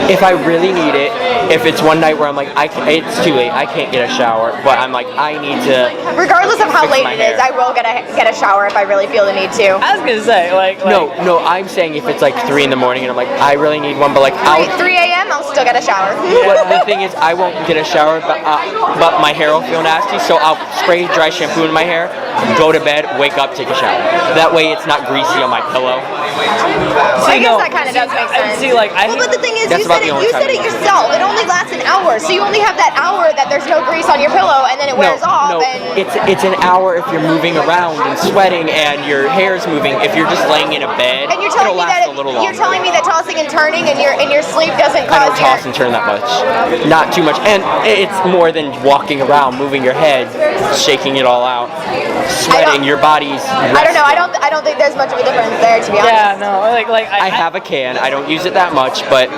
if I really need it, if it's one night where I'm like, it's too late, I can't get a shower, but I'm like, I need to. Regardless of how fix late my it is, hair. I will get a shower if I really feel the need to. I was gonna say like No, I'm saying if it's like 3 in the morning and I'm like, I really need one, but like 3 a.m. I'll still get a shower. But the thing is, I won't get a shower, but my hair will feel nasty, so I'll spray dry shampoo in my hair, go to bed, wake up, take a shower. That way it's not greasy on my pillow. I guess that kind of does make sense. See, like, well, but the thing is, That's you about the only said time it it works. yourself. It only lasts an hour, so you only have that hour that there's no grease on your pillow, and then it wears off. No, and it's an hour if you're moving around and sweating and your hair's moving. If you're just laying in a bed, and you're telling it'll me last that a little longer. you're telling me that tossing and turning in your sleep doesn't I cause don't toss and turn that much. Not too much. And it's more than walking around, moving your head, shaking it all out, sweating, your body's resting. I don't know. I don't think there's much of a difference there, to be honest. Yeah, no, like I have a can. I don't use it that much, but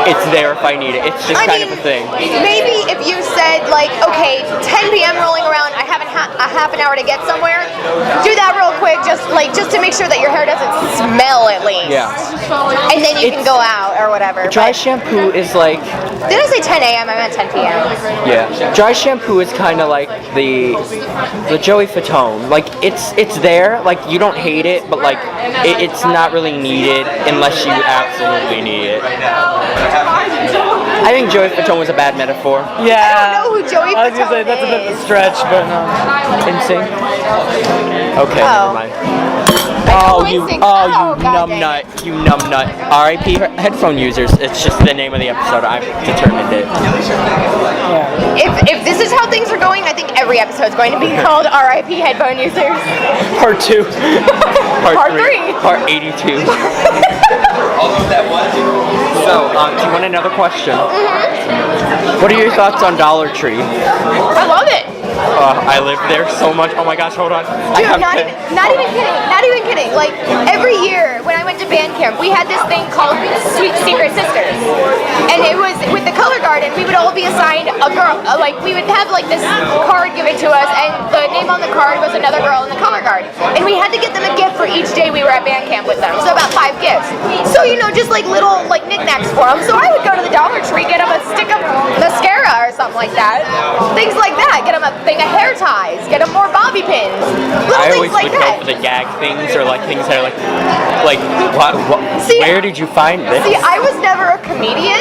it's there if I need it. It's just kind of a thing. Maybe if you said like, okay, 10 p.m. rolling around, I have a half an hour to get somewhere. Do that real quick, just to make sure that your hair doesn't smell at least. Yeah. And then you can go out or whatever. Dry shampoo is like. Did I say 10 a.m.? I meant 10 p.m. Yeah. Dry shampoo is kind of like the Joey Fatone. Like it's there. Like you don't hate it, but like it's not really needed unless you absolutely need it. I think Joey Fatone was a bad metaphor. yeah. I don't know who Joey I was gonna say Fatone that's a bit of a is. stretch, but no. Insane. Okay, Oh. never mind. Oh, you Instinct. Oh, God dang numbnut. You numbnut. R.I.P. headphone users. It's just the name of the episode. I've determined it. If this is how things are going, I think every episode's going to be called R.I.P. headphone users. Part 2. Part three. Part 82. So, do you want another question? What are your thoughts on Dollar Tree? I love it. I live there so much. Oh my gosh, hold on. Dude, not even kidding. Like, every year when I went to band camp, we had this thing called Sweet Secret Sisters. And it was with the color guard, and we would all be assigned a girl. Like, we would have, like, this card given to us, and the name on the card was another girl in the color guard. And we had to get them a gift for each day we were at band camp with them. So about 5 gifts. So, just like little, like, knickknacks for them. So I would go to the Dollar Tree, get them a stick of mascara or something like that. Things like that. Get them a thing of hair ties. Get them more bobby pins. Little I things always like look that. out for the gag things or like things that are like what See, where did you find this? See, I was never a comedian,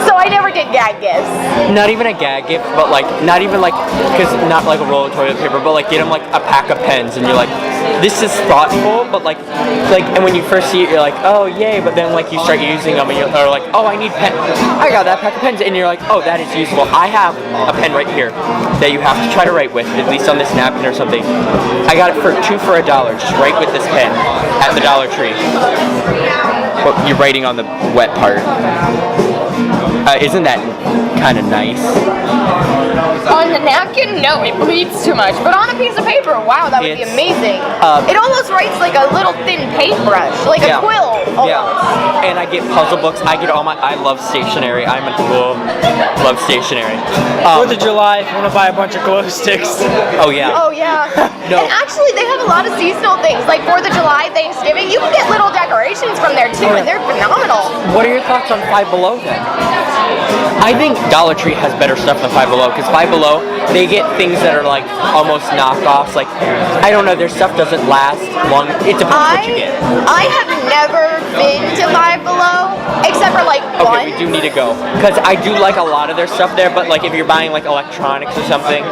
so I never did gag gifts. Not even a gag gift, but like not even like because not like a roll of toilet paper, but like get them like a pack of pens, and you're like, this is thoughtful, but like and when you first see it, you're like, oh yay, but then like you start using them, and you're like, oh I need pen, I got that pack of pens, and you're like, oh that is useful. I have a pen right here that you have to try to write with, at least on this napkin or something. I got it for $2 for $1. Just write with this pen at the Dollar Tree. Well, you're writing on the wet part. Isn't that kind of nice? On the napkin, no, it bleeds too much. But on a piece of paper, wow, that would be It's, amazing. It almost writes like a little thin paintbrush, like a quill. Almost. Yeah. And I get puzzle books. I get I love stationery. Love stationery. 4th of July, if you want to buy a bunch of glow sticks. Oh yeah. Oh yeah. No. And actually, they have a lot of seasonal things, like 4th of July, Thanksgiving. You can get little decorations from there too, and they're phenomenal. What are your thoughts on Five Below then? I think Dollar Tree has better stuff than Five Below, because Five Below, they get things that are like almost knockoffs. Like, I don't know, their stuff doesn't last long. It depends what you get. I have never been to Five Below, except for like Okay, once. we do need to go, because I do like a lot of their stuff there, but like if you're buying like electronics or something,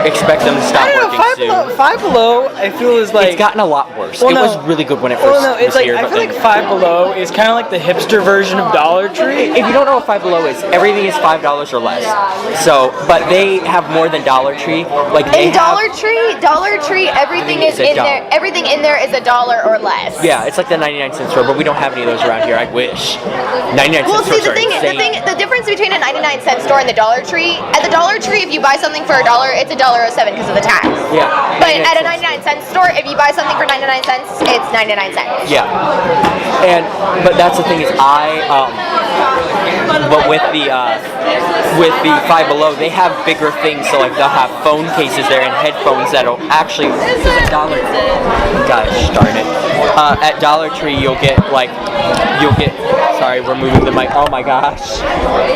expect them to stop I don't know, working soon. Five Below, I feel is like. It's gotten a lot worse. Well, it no. was really good when it first it's was like here. I but feel then- like Five Below is kind of like the hipster version of Dollar Tree. If you don't know what Five Below is, everything is $5 or less. So, but they have more than Dollar Tree. Like they In Dollar Tree, everything is it's a in there. dollar. Everything in there is $1 or less. Yeah, it's like the 99-cent store, but we don't have any of those around here. I wish. 99-cent Well, see, stores are insane. the difference between a 99-cent store and the Dollar Tree. At the Dollar Tree, if you buy something for $1, it's $1.07 because of the tax. Yeah. But at a 99-cent store, if you buy something for 99 cents, it's 99 cents. Yeah. But that's the thing is, but with the Five Below, they have bigger things. So like they'll have phone cases there and headphones that'll actually. This is a Dollar Tree. Gosh darn it! At Dollar Tree, you'll get. Sorry, we're moving the mic. Oh my gosh,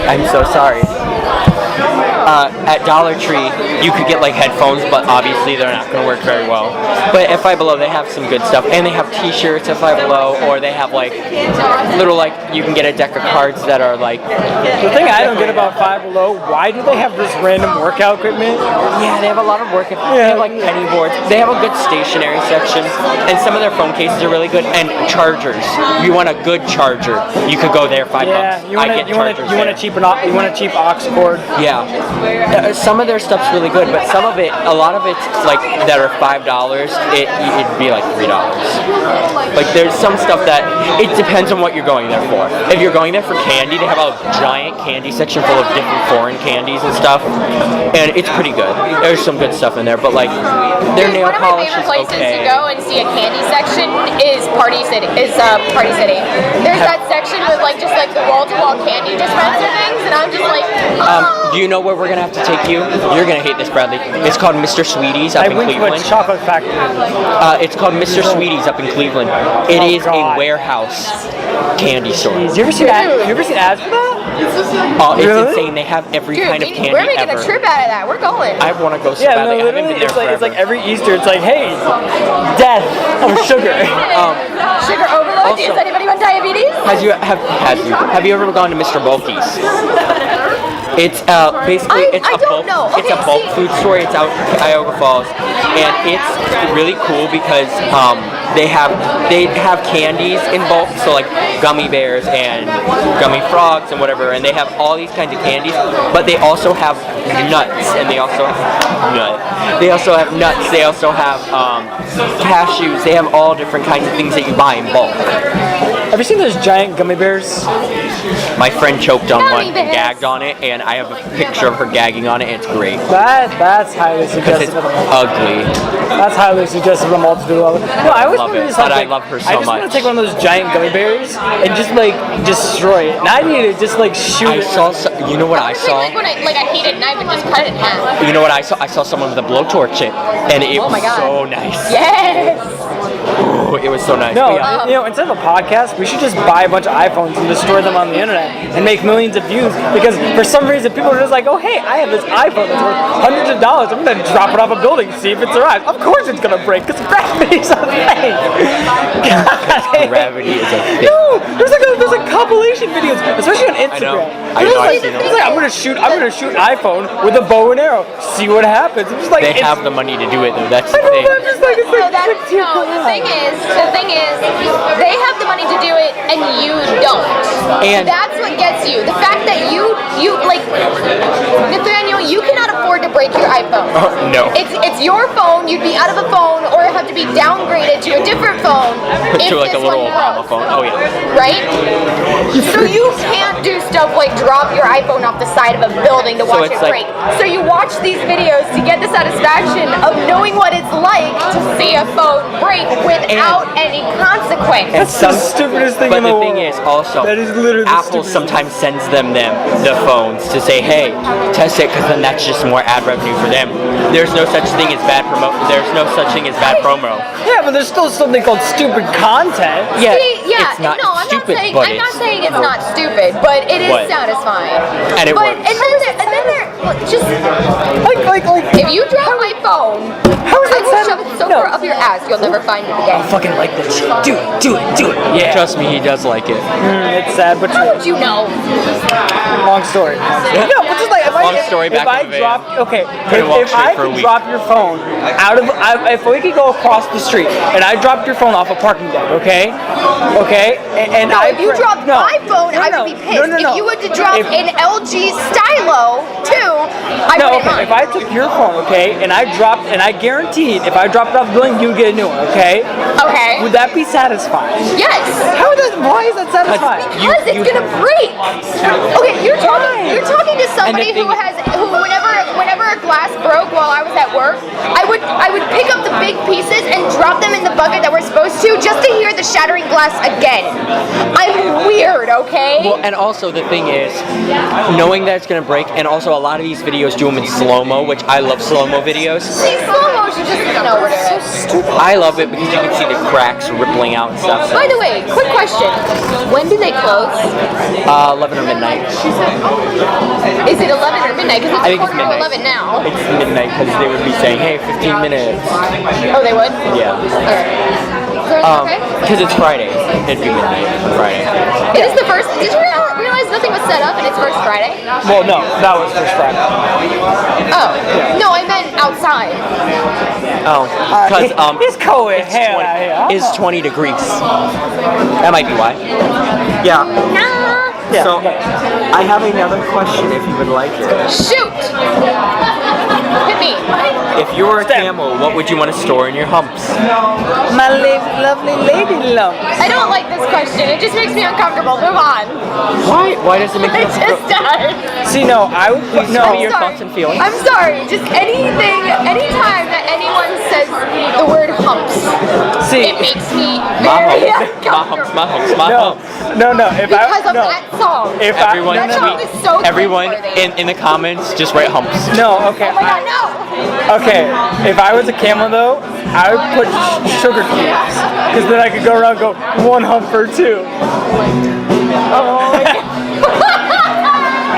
I'm so sorry. At Dollar Tree, you could get like headphones, but obviously they're not going to work very well. But at Five Below, they have some good stuff, and they have T-shirts at Five Below, or they have like little you can get a deck of cards that are like. The thing I don't get about Five Below, why do they have this random workout equipment? Yeah, they have a lot of work. They have like penny boards. They have a good stationery section, and some of their phone cases are really good. And chargers. If you want a good charger, you could go there. $5. You want a cheap aux cord. Yeah. Some of their stuff's really good, but a lot of it's like that are $5. It'd be like $3. Like there's some stuff that it depends on what you're going there for. If you're going there for candy, they have a giant candy section full of different foreign candies and stuff, and it's pretty good. There's some good stuff in there, but like their nail polish is One of my favorite places okay. to go and see a candy section is Party City. There's that section with just the wall-to-wall candy dispenser things, and I'm just like, oh. Do you know where we're gonna have to take you? You're gonna hate this, Bradley. It's called Mr. Sweetie's up in I went Cleveland. to a chocolate factory. It's called Mr. Sweetie's up in Cleveland. It is a warehouse candy store. You ever seen ads for that? Oh, it's insane. They have every kind of candy we're making ever. a trip out of that. We're going. I want to go so Yeah, badly. no, I haven't been literally, there it's like forever. every Easter. It's like, hey, death of sugar. Sugar overload. Also- Does anybody want diabetes? Have you ever gone to Mr. Bulky's? It's basically it's a bulk food store. It's out in Cuyahoga Falls, and it's really cool because they have candies in bulk, so like gummy bears and gummy frogs and whatever, and they have all these kinds of candies. But they also have nuts, and they also have They also have nuts. They also have cashews. They have all different kinds of things that you buy in bulk. Have you seen those giant gummy bears? My friend choked on one bears. and gagged on it, and I have a picture of her gagging on it, and it's great. That's highly Because it's suggestive. ugly. That's highly suggestive of a multitude of levels. No, I always love wanted it, to but I love her so I just want much. to take one of those giant gummy bears and just destroy it. And I need to just shoot I it. saw, you know what I saw? Like when I heated knife and just cut it in half. You know what I saw? I saw someone with a blowtorch it, and it was my God. so nice. Yes. Ooh, it was so nice. No, But yeah. instead of a podcast, we should just buy a bunch of iPhones and just store them on the internet and make millions of views. Because for some reason, people are just like, oh, hey, I have this iPhone that's worth hundreds of dollars. I'm going to drop it off a building, see if it survives. Of course it's going to break, because gravity's a thing. Gravity is a thing. No, there's like compilation videos, especially on Instagram. I know, I've It's seen them. like I'm gonna shoot an iPhone with a bow and arrow. See what happens. I'm just like They it's- have the money to do it, though. That's the I know, thing. but I'm just like it's like The thing is, they have the money to do it, and you don't. And- that's what gets you. The fact that you Nathaniel, you cannot afford to break your iPhone. No. It's your phone. You'd be out of a phone, or have to be downgraded to a different phone. if To like a this little one Obama broke. phone. Oh yeah. Right? So you can't do stuff like drop your iPhone off the side of a building to watch it's it like- break. So you watch these videos to get the satisfaction of knowing what it's like to see a phone break without any consequence. And That's the stupidest thing But in the the thing world. is also, That is literally the Apple stupidest sometimes sends them the phones to say, hey, test it, because then that's just more ad revenue for them. There's no such thing as bad promo. There's no such thing as bad promo. Yeah, but there's still something called stupid content. Yeah, Yeah, it's not no, I'm stupid, not saying but I'm not it's saying it's not stupid, but it is But- satisfying. And it but works. and then there just Like if you drop my phone, how is I that will sad? shove it so No. far up your ass you'll never find it again. fucking like this. Do it. Yeah. Trust me, he does like it. It's sad, but How true. would you know? Long story. No, but just like Long story if back I in the van. drop, okay, Couldn't walk if straight I for a could week. drop your phone if we could go across the street and I dropped your phone off a parking deck, okay, and No, I if you dropped my phone, I would be pissed. No. If you were to drop If- an LG Stylo too, I No, wouldn't okay, if mind. I took your phone, okay, and I guaranteed if I dropped it off the building, you would get a new one, okay? Okay. Would that be satisfying? Yes. Why is that satisfying? Because it's gonna break. Okay, you're talking to somebody thing- who whenever a glass broke while I was at work, I would pick up the big pieces and drop them in the bucket that we're supposed to just to hear the shattering glass again. I'm weird, okay? Well, and also the thing is, knowing that it's gonna break, and also a lot of these videos do them in slow-mo, which I love slow-mo videos. See, slow motion just over there. I love it because you can see the cracks rippling out and stuff. By the way, quick question. When do they close? 11 or midnight. Is it 11 or midnight? Because I it's think it's quarter to midnight. 11 now. It's midnight because they would be saying, hey, 15 minutes. Oh, they would? Yeah. Okay. Because it's Friday. It'd be midnight on Friday. It is the first. Did you realize nothing was set up and it's first Friday? Well, no, that was first Friday. Oh. No, I meant outside. Oh. Because It's cold as hell out here. it's 20 degrees. That might be why. Yeah. Nah. Yeah. So, I have another question if you would like it. Shoot. Hit me. If you were a camel, what would you want to store in your humps? My lovely lady lump. I don't like this question. It just makes me uncomfortable. Move on. Why? Why does it make It you just does. See, no, I would put Tell no. me your Sorry. thoughts and feelings. I'm sorry. Just anytime that anyone says the word humps, See, it makes me My very humps, my humps, uncomfortable. my humps, my no, humps. no. If Because I of no, that song. if Everyone I, That no, song is so everyone cringeworthy. in the comments, just write humps. no, okay, Oh my god, no! okay. If I was a camel though, I would put sugar cubes, because then I could go around and go one hump for two.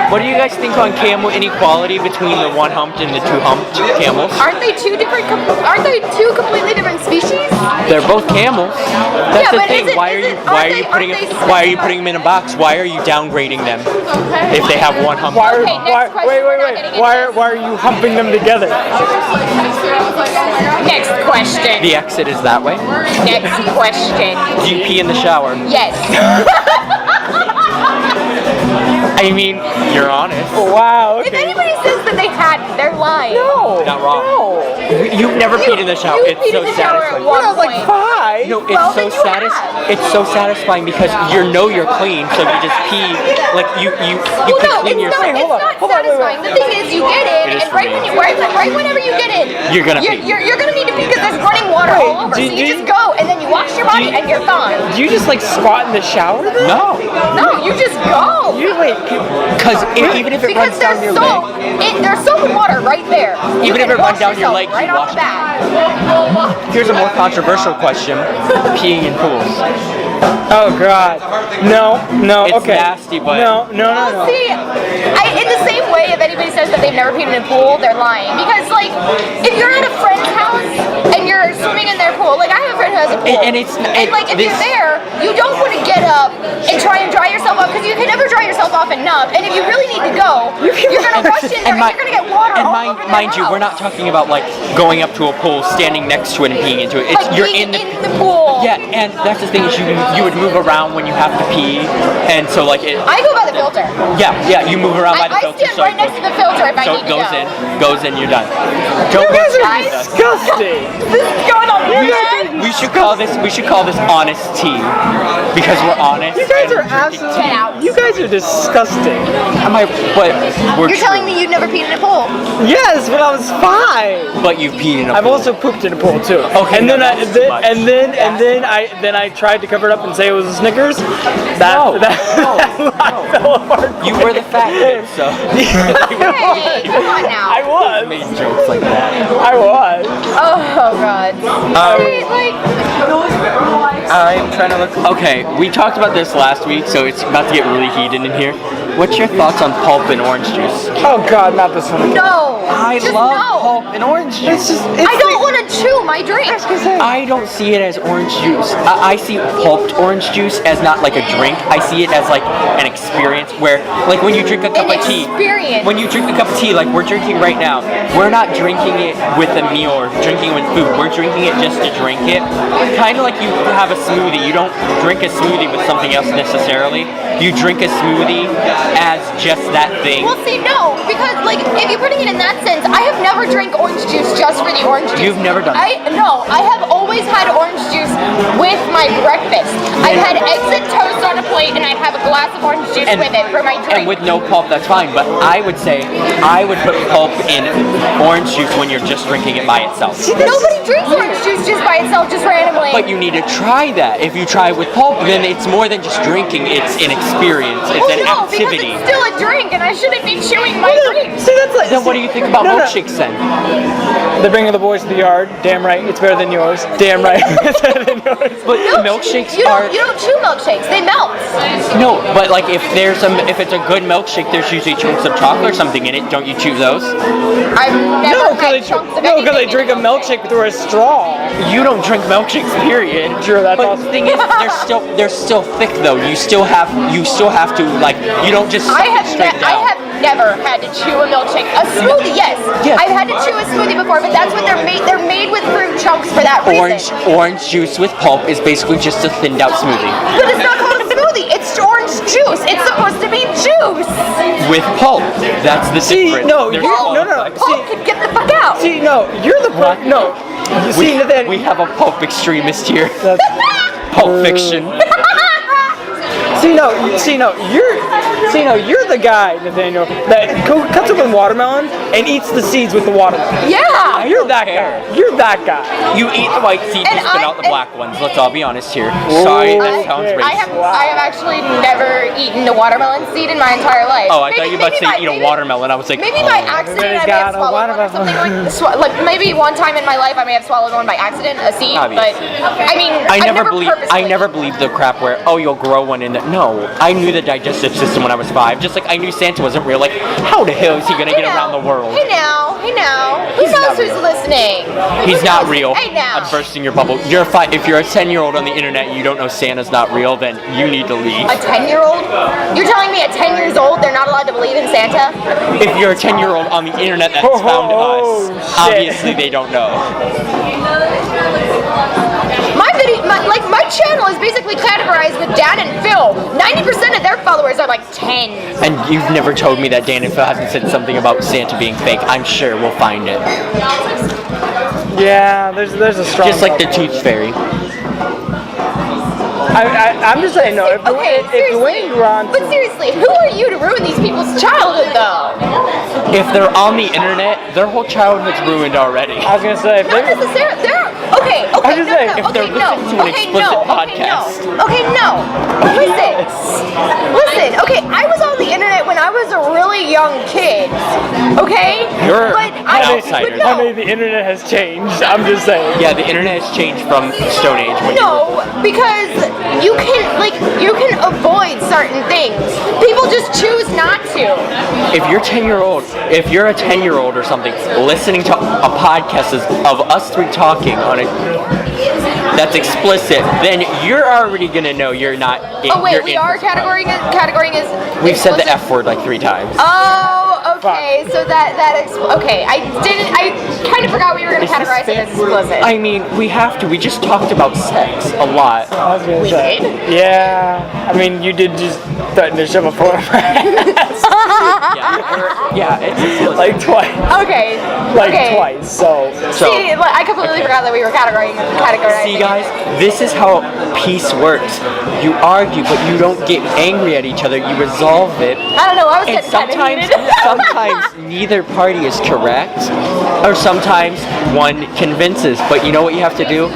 What do you guys think on camel inequality between the one humped and the two humped camels? Aren't they two completely different species? They're both camels. That's Yeah, the but thing. Why are you putting them in a box? Why are you downgrading them if they have one hump? Why? Okay, next question. Wait. We're not getting into Why are you humping them together? Next question. The exit is that way. Next question. Do you pee in the shower? Yes. I mean, you're honest. Wow. If Okay. anybody says that they hadn't, they're lying. No. Not wrong. No. You've never peed in the shower. You It's peed so in the shower at satisfying. one When I was like point. 5. No, it's Well, so then you have. It's so satisfying because you know you're clean, so you just pee like you Well, can no, clean it's yourself. not satisfying. The thing is, you get It in, is and for me. right whenever you get in, You're gonna pee. You're gonna need to pee because there's running water Wait, all over. do So you you- just go, and then you wash your body, and you're fine. Do you just like squat in the shower then? No, No, you just go. You wait. because even if it Because runs down your leg, there's soap and water right there. You Even if can it runs wash down your yourself leg, you right off wash the bat. here's a more controversial question: peeing in pools. Oh God. No. It's Okay. nasty, but No. See, in the same way, if anybody says that they've never peed in a pool, they're lying. Because, like, if you're at a friend's house and you're swimming in their pool, like, I have a friend who has a pool. And it's- like, if this- you're there, you don't want to get up and try and dry yourself off because you can never dry yourself off enough. And if you really need to go, you're going to rush in there and you're going to get water and all mind, over their mind you, house. we're not talking about like going up to a pool, standing next to it, and peeing into it. It's Like, you're being in the pool. yeah, and that's the thing is you would move around when you have to pee, and so like it. I go by the filter. Yeah, you move around by the I filter. stand so right it next to the filter if I so need it to goes go. goes in, you're done. Don't You go guys are scream with us. disgusting. This is going on weird. We should call this honest tea because we're honest. You guys and are we're drinking Get out. absolutely. You guys are disgusting. tea. Am I? But we're You're telling me you've never peed in a pool? Yes, when I was 5. But you've peed in a I've pool. also pooped in a pool too. Okay, and no, then that's too much. then I tried to cover it up and say it was a Snickers. That No, I fell apart. You were the fat kid, so Hey, come on now. I was. made jokes like that. I was. Oh god. See, like, I'm trying to look. Okay, we talked about this last week, so it's about to get really heated in here. What's your thoughts on pulp and orange juice? Oh God, not this one. no. I Just love no. pulp and orange juice. I don't want to chew my drink. I don't see it as orange juice. I see pulped orange juice as not like a drink. I see it as like an experience where, like when you drink a cup An of tea. experience. When you drink a cup of tea, like we're drinking right now, we're not drinking it with a meal or drinking it with food. We're drinking it just to drink it. Kind of like you have a smoothie. You don't drink a smoothie with something else necessarily. you drink a smoothie as just that thing. Well, see, no, because like if you're putting it in that sense, I have never drank orange juice just for the orange juice. You've never done that? No, I have always had orange juice with my breakfast. I've had eggs and toast on a plate, and I'd have a glass of orange juice with it for my drink. And with no pulp, that's fine. But I would say I would put pulp in orange juice when you're just drinking it by itself. Nobody drinks orange juice just by itself, just randomly. But you need to try that. If you try it with pulp, then it's more than just drinking. It's an experience. It's an activity. Because it's still a drink, and I shouldn't be chewing my drink. See, that's like. Then what do you think about milkshakes then? They're bringing the boys to the yard. Damn right, it's better than yours. Damn right, it's better than yours. But milkshakes You are. don't chew milkshakes; they melt. No, but like if it's a good milkshake, there's usually chunks of chocolate or something in it. Don't you choose those? I've never had chunks of anything. because they drink a milkshake through a straw. You don't drink milkshakes, period. True, that's But awesome. the thing is, they're still thick though. You still have to like. You don't just suck it straight down. I have never had to chew a milkshake. A smoothie, yes. Yes. I've had to chew a smoothie before, but that's what they're made. They're made with fruit chunks for that reason. Orange juice with pulp is basically just a thinned out smoothie. But it's not called a smoothie. It's orange juice. It's supposed to be juice. With pulp. That's the difference. no, There's no. Paul could get the fuck out. See, no, you're the no. You see, Nathaniel. We have a pulp extremist here. That's- Pulp fiction. you're the guy, Nathaniel, that cuts open watermelon and eats the seeds with the watermelon. Yeah. You're that guy. You're that guy. You eat the white seeds and spit out the black ones. Let's all be honest here. Sorry, that sounds I racist. have actually never eaten a watermelon seed in my entire life. Oh, I thought you were about to say eat a watermelon. I was like, maybe by accident I may have swallowed one or something like maybe one time in my life I may have swallowed one by accident, a seed. Obvious. But I mean, I never purposely. believed the crap where you'll grow one in the no. I knew the digestive system when I was 5. Just like I knew Santa wasn't real. Like how the hell is he gonna get around the world? Hey now. Who knows who's listening? He's not real. Hey now. I'm bursting your bubble. If you're a 10-year-old on the internet and you don't know Santa's not real, then you need to leave. A 10-year-old? You're telling me at 10 years old they're not allowed to believe in Santa? If you're a 10-year-old on the internet that's found us, obviously they don't know. My channel is basically categorized with Dan and Phil. 90% of their followers are like 10. And you've never told me that Dan and Phil hasn't said something about Santa being fake. I'm sure we'll find it. Yeah, there's a strong. Just like the Tooth Fairy. I'm just saying, no. If Dwayne Ron. But seriously, who are you to ruin these people's childhood, though? If they're on the internet, their whole childhood's ruined already. I was gonna say. Not necessarily. Okay. I'm just saying, if they're listening to an explicit podcast. Listen. Okay, I was on the internet when I was a really young kid. Okay. You're an outsider. Honey, the internet has changed. I'm just saying. Yeah, the internet has changed from Stone Age. No, because you can avoid certain things. People just choose not to. If you're a 10-year-old or something, listening to a podcast of us three talking on it that's explicit, then you're already gonna know you're not. Oh wait, we are categorizing as. We've said the F word like 3 times. Oh, okay. So okay. I kind of forgot we were gonna categorize it as explicit. I mean, we have to. We just talked about sex a lot. I was gonna say. did? Yeah. I mean, you did just threaten to shove a phone in my ass. Yeah, it's explicit. Like twice. Okay. Twice. So. See, I completely forgot that we were categorizing. See, guys, this is how peace works. You argue, but you don't get angry at each other. You resolve it. I don't know. I was And getting kind of heated. sometimes neither party is correct, or sometimes one convinces. But you know what you have to do?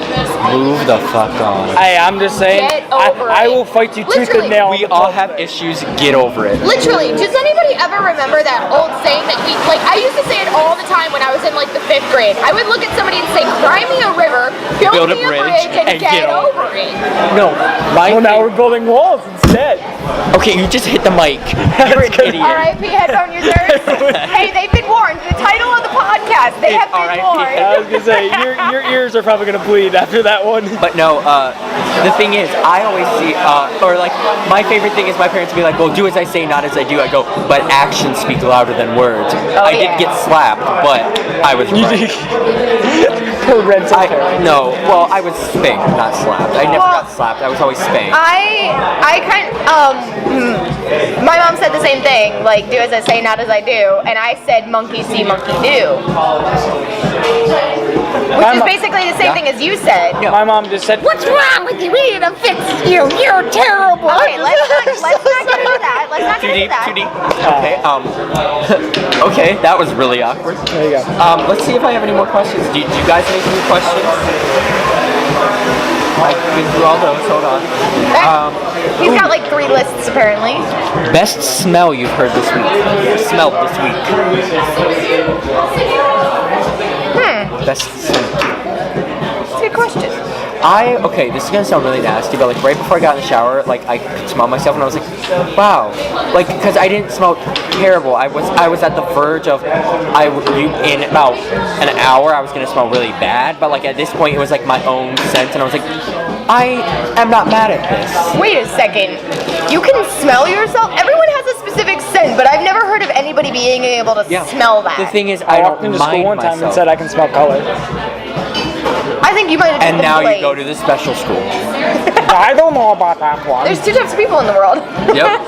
Move the fuck on. I'm just saying. Get over I it. will fight you tooth Literally. and nail. We all have issues. Get over it. Literally, does anybody ever remember that old saying that I used to say it all the time when I was in like the 5th grade. I would look at somebody and say, cry me a river, build me a bridge, and get over it. No, Now we're building walls instead. Okay, you just hit the mic. You're an idiot. R.I.P. Headphone users. Hey, they've been warned. The title of the podcast, they have been R.I.P. warned. I was gonna say your ears are probably gonna bleed after that one. But no, the thing is, I always see, or like, my favorite thing is my parents be like, well, do as I say, not as I do. I go, but actions speak louder than words. I did get slapped, but I was right. Red Secretary. No, well, I was spanked, not slapped. I never got slapped. I was always spanked. My mom said the same thing, like, do as I say, not as I do, and I said monkey see, monkey do. Which is basically the same thing as you said. My mom just said, "What's wrong with you? We need to fix you. You're terrible." Okay, let's not get into that. Let's not get into that. Too deep. Okay, okay, that was really awkward. There you go. Let's see if I have any more questions. Do you guys have any questions? I've been through all those, hold on. He's got like 3 lists apparently. Best smell you've heard this week. Smelled this week. Best smell. That's a good question. Okay, this is gonna sound really nasty, but like right before I got in the shower, like I could smell myself and I was like, wow, like because I didn't smell terrible. I was at the verge of in about an hour I was gonna smell really bad, but like at this point it was like my own scent, and I was like, I am not mad at this. Wait a second. You can smell yourself? Everyone has a specific scent, but I've never heard of anybody being able to smell that. The thing is, I walked don't into mind school one time myself. and said I can smell color. I think you might have just And been now you Blade. go to the special school. I don't know about that one. There's 2 types of people in the world. Yep.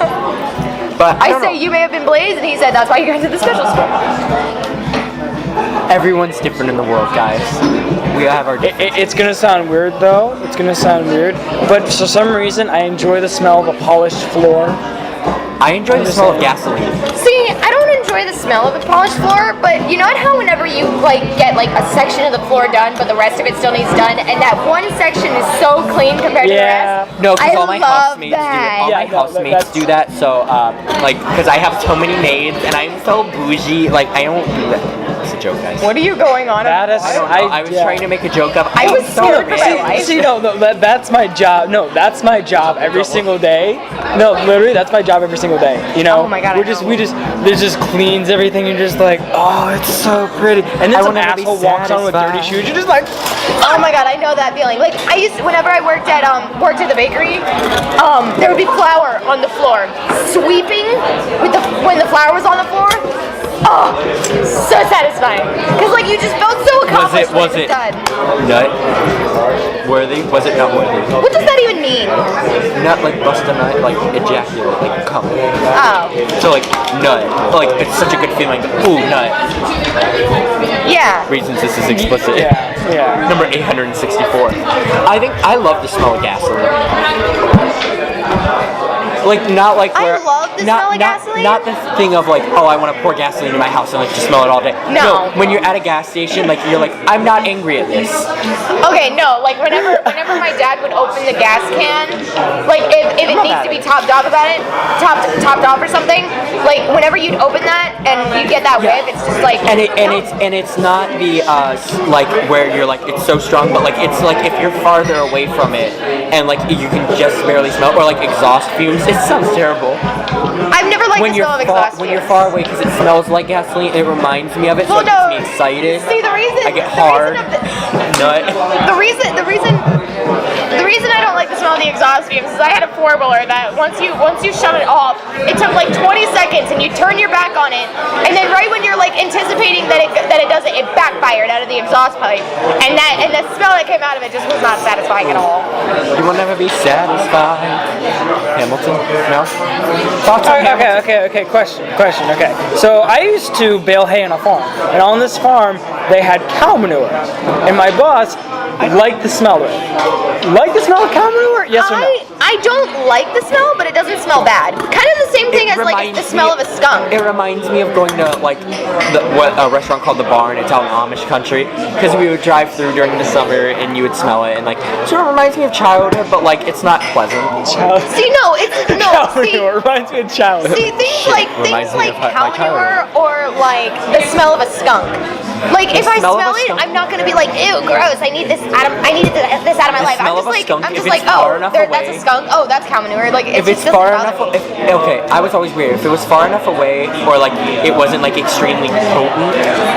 But I I don't say know. you may have been Blaze, and he said that's why you guys to the special school. Everyone's different in the world, guys. We have our. It's gonna sound weird though. It's gonna sound weird, but for some reason I enjoy the smell of a polished floor. I enjoy the smell of gasoline. See, I don't enjoy the smell of a polished floor, but you know how whenever you like get like a section of the floor done, but the rest of it still needs done, and that one section is so clean compared to the rest? No, because I all my love housemates that. do it. All my Yeah, no, housemates that's- do that. So, like, because I have so many maids, and I'm so bougie. Like, I don't do that. It's a joke, guys. What are you going on That is, I don't know. I was trying to make a joke of. I was so scared for my bad. life. See, no, that's my job. No, that's my job every single day. No, literally, that's my job every single day. You know, Oh my God, I know. this just cleans everything. You're just like, oh, it's so pretty. And then I some will never be asshole walks on with dirty satisfied. shoes. You're just like, Oh my god, I know that feeling. Like whenever I worked at the bakery, there would be flour on the floor. Sweeping when the flour was on the floor. Oh, so satisfying. Cause like you just felt so accomplished when Was it it was done. nut worthy? Was it not worthy? What does that even mean? Not like bust a nut, like ejaculate, like come. Oh, So like nut, like it's such a good feeling. Ooh, nut. yeah. Reasons this is explicit. yeah. Number 864. I think I love the smell of gasoline. Like not like I where love the smell of gasoline. Not the thing of like, oh, I want to pour gasoline in my house and like just smell it all day. No. When you're at a gas station, like you're like, I'm not angry at this. Okay, no, like whenever my dad would open the gas can, like if it needs to be topped off topped off or something, like whenever you'd open that and you get that whiff, it's just like And it's not the like where you're like it's so strong, but like it's like if you're farther away from it and like you can just barely smell it, or like exhaust fumes. It sounds terrible. I've never liked the smell of exhaust When you're fumes. far away because it smells like gasoline, it reminds me of it, so Well, it gets no. me excited. See the reason I get the hard. reason of Nut. the reason I don't like the smell of the exhaust fumes is I had a four-wheeler that once you shut it off, it took like 20 seconds and you turn your back on it, and then right when you're like anticipating that it does it backfired out of the exhaust pipe, and the smell that came out of it just was not satisfying at all. You will never be satisfied. Hamilton? No? Thoughts on Hamilton? Okay. Question. Okay. So I used to bale hay on a farm, and on this farm they had cow manure, and my boss liked the smell of it. Like the smell of cow manure? Yes or no? I don't like the smell, but it doesn't smell bad. Kind of the same thing as like the smell of a skunk. It reminds me of going to like a restaurant called The Barn. It's out in Amish country because we would drive through during the summer and you would smell it, and like sort of reminds me of childhood, but like it's not pleasant. See, Cow manure reminds me of childhood. See, things like reminds me of cow my manure or like the smell of a skunk. Like if I smell of smell a it, skunk? I'm not gonna be like, ew, gross. I need this out of my life. smell I'm of a just skunk, like, if it's far enough that's away- a skunk. Oh, that's cow manure. Like If just it's far doesn't enough, bother me. okay, I was always weird. If it was far enough away, or like it wasn't like extremely potent,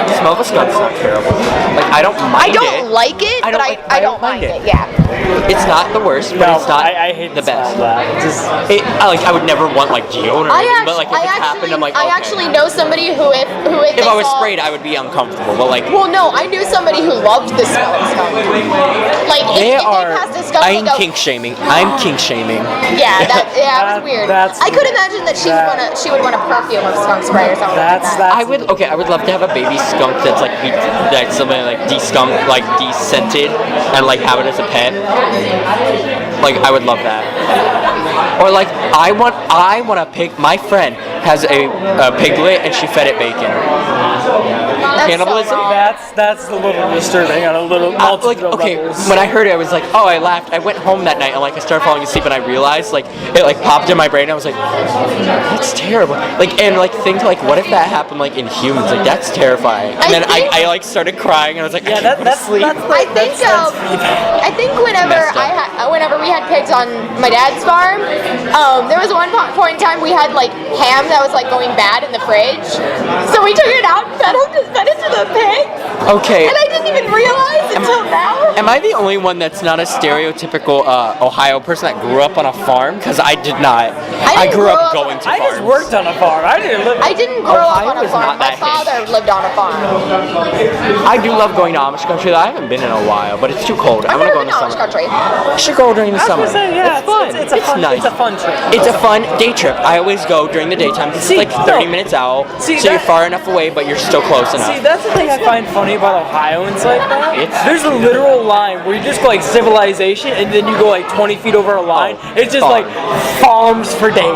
the smell of a skunk's not terrible. Like I don't mind I don't it. like it, but I don't mind it. Yeah. It's not the worst, but it's not I hate the best. smell of that. It's just, I would never want like deodorant, but like if it happened, I'm like, I okay. actually know somebody who if If they I was saw, sprayed, I would be uncomfortable. but like Well, no, I knew somebody who loved the smell of skunk. Like, if they passed a skunk, I'm they go, kink shaming. I'm kink shaming. yeah, it was weird. I could imagine that she would want a perfume of skunk spray or something like that. I would love to have a baby skunk that's like that's something like de-skunk, like de-scented, and like have it as a pet. Like I would love that. Or like I want a pig. My friend has a piglet and she fed it bacon. That's Cannibalism? so wrong. That's a little disturbing on a little Like okay, when I heard it, I was like, oh, I laughed. I went home that night and like I started falling asleep and I realized like it like popped in my brain. I was like, that's terrible. Like and like think like what if that happened like in humans? Like that's terrifying. And then I like stared crying and I was like, Yeah, that's sleep. I think whenever we had pigs on my dad's farm, there was one point in time we had like ham that was like going bad in the fridge, so we took it out and fed it to the pigs. Okay. And I didn't even realize until now. Am I the only one that's not a stereotypical Ohio person that grew up on a farm? Because I did not. I grew up going to I farms. just worked on a farm. I didn't grow Ohio up on a is farm. not My that father lived on a farm. I do love going to Amish country. I haven't been in a while, but it's too cold. I I've want to never go in been to the Amish summer. country. I should go during the summer. Yeah, it's fun. It's nice. It's a fun trip. It's a fun day trip. I always go during the daytime. It's like 30 minutes out, so you're far enough away, but you're still close enough. See, that's the thing I find funny about Ohioans like that. There's a literal line where you just go like civilization, and then you go like 20 feet over a line. It's just like farms for days.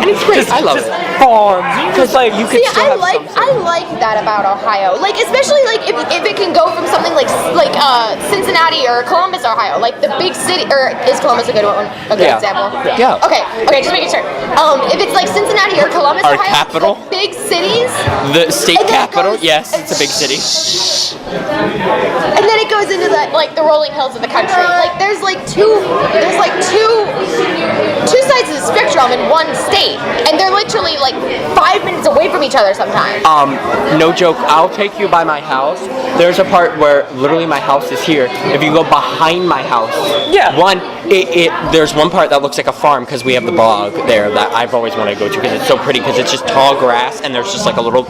And it's great. I love it. Farms. You just like you could. See, I like that about Ohio. Like, especially like if it can go from something like Cincinnati or Columbus, Ohio, like the big city. Or is Columbus a good one? A good example? Yeah. Okay, just making sure. If it's like Cincinnati or Columbus, Our Ohio, capital? like big cities. The state And then it capital, goes- yes, it's a big city. And then it goes into like the rolling hills of the country. Like there's two sides of the spectrum in one state, and they're literally like 5 minutes away from each other sometimes. No joke, I'll take you by my house. There's a part where literally my house is here. If you go behind my house, there's one part that looks like a farm because we have the bog there that I've always wanted to go to because it's so pretty because it's just tall grass and there's just like a little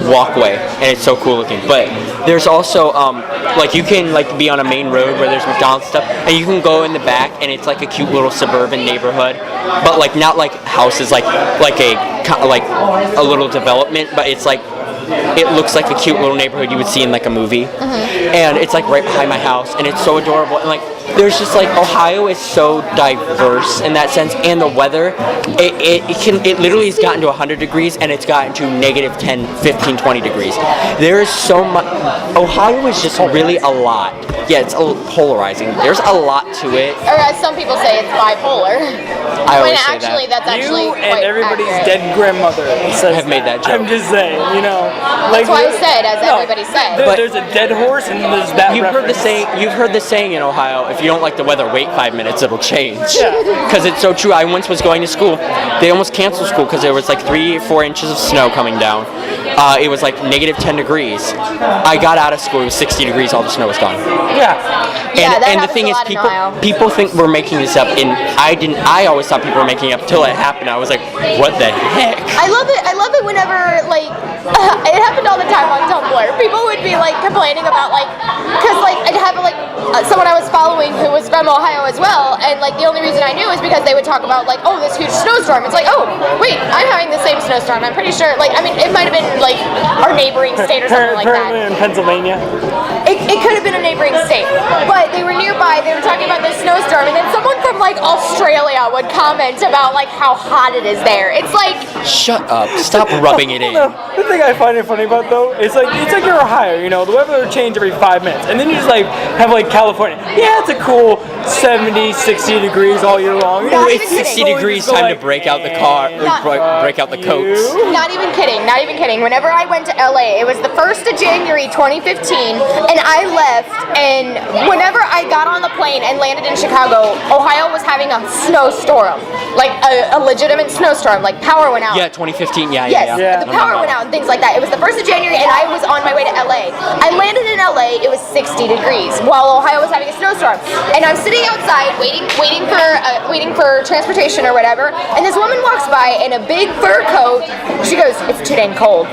walkway and it's so cool looking. But there's also like you can like be on a main road where there's McDonald's stuff and you can go in the back and it's like a cute little suburban neighborhood, but like not like houses like a little development, but it's like it looks like a cute little neighborhood you would see in like a movie. And it's like right behind my house and it's so adorable. And like there's just like Ohio is so diverse in that sense, and the weather it literally has gotten to 100 degrees and it's gotten to negative 10, 15, 20 degrees. There is so much. Ohio is just really a lot. Yeah, it's polarizing. There's a lot to it. Or as some people say, it's bipolar. I always say actually, that. that's actually You and quite everybody's accurate. dead grandmother have made that joke. I'm just saying, you know. That's why I said, as everybody said. There's a dead horse and there's that. You've heard the saying in Ohio, if you don't like the weather, wait 5 minutes, it'll change. Because it's so true. I once was going to school. They almost canceled school because there was like 3 or 4 inches of snow coming down. It was like negative 10 degrees. I got out of school, it was 60 degrees, all the snow was gone. And the thing is, people think we're making this up, and I always thought people were making it up till it happened. I was like, what the heck? I love it whenever, like, it happened all the time on Tumblr. People would be, like, complaining about, like, because, like, I'd have, like, someone I was following who was from Ohio as well, and, like, the only reason I knew is because they would talk about, like, oh, this huge snowstorm. It's like, oh, wait, I'm having the same snowstorm. I'm pretty sure, like, I mean, it might have been, like, our neighboring state or something like that. In Pennsylvania. It could have been a neighboring state, but they were nearby. They were talking about this snowstorm, and then someone from like Australia would comment about like how hot it is there. It's like, shut up! Stop rubbing it in. No, the thing I find it funny about though, it's like you're Ohio. You know, the weather will change every 5 minutes, and then you just like have like California. Yeah, it's a cool 70, 60 degrees all year long. You know, Not It's even 60 kidding. degrees, time to break out the car, break out the coats. not even kidding. Whenever I went to LA, it was the 1st of January 2015, and I left, and whenever I got on the plane and landed in Chicago, Ohio was having a snowstorm, like a legitimate snowstorm, like power went out. Yeah, 2015. Yeah. The power went out and things like that. It was the 1st of January, and I was on my way to LA. I landed in LA, it was 60 degrees, while Ohio was having a snowstorm. And I'm sitting sitting outside waiting for transportation or whatever, and this woman walks by in a big fur coat. She goes, "It's too dang cold."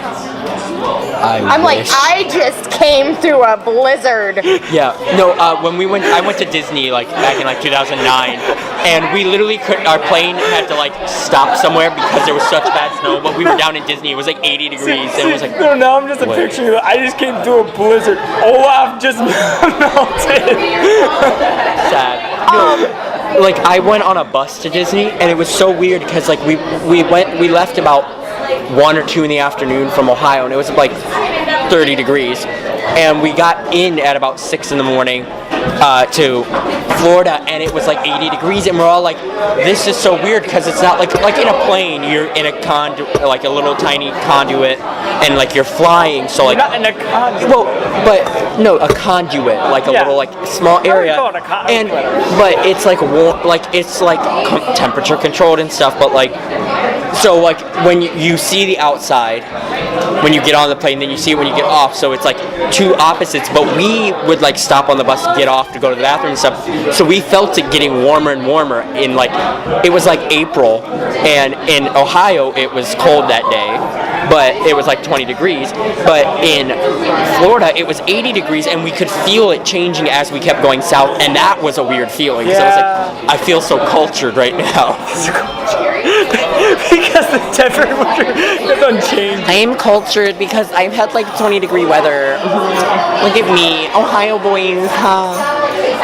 I'm like, I just came through a blizzard. Yeah, no. When I went to Disney like back in like 2009, and we literally our plane had to like stop somewhere because there was such bad snow. But we were down in Disney. It was like 80 degrees, and it was like. No, now I'm just picturing that. I just came through a blizzard. Olaf just melted. Sad. No, like I went on a bus to Disney, and it was so weird because like we left about 1 or 2 in the afternoon from Ohio, and it was like 30 degrees, and we got in at about 6 in the morning to Florida, and it was like 80 degrees, and we're all like, this is so weird because it's not like in a plane you're in a like a little tiny conduit, and like you're flying, so like you're not in a conduit. Well, but no, a conduit, like a little like small area, and but it's like warm, like it's like temperature controlled and stuff, but like. So like when you see the outside when you get on the plane, then you see it when you get off. So it's like two opposites. But we would like stop on the bus to get off to go to the bathroom and stuff. So we felt it getting warmer and warmer. In like it was like April, and in Ohio it was cold that day, but it was like 20 degrees. But in Florida it was 80 degrees, and we could feel it changing as we kept going south, and that was a weird feeling. Yeah. So I was like, I feel so cultured right now. Because the temperature is unchanged. I am cultured because I've had like 20-degree weather. Look at me, Ohio boys.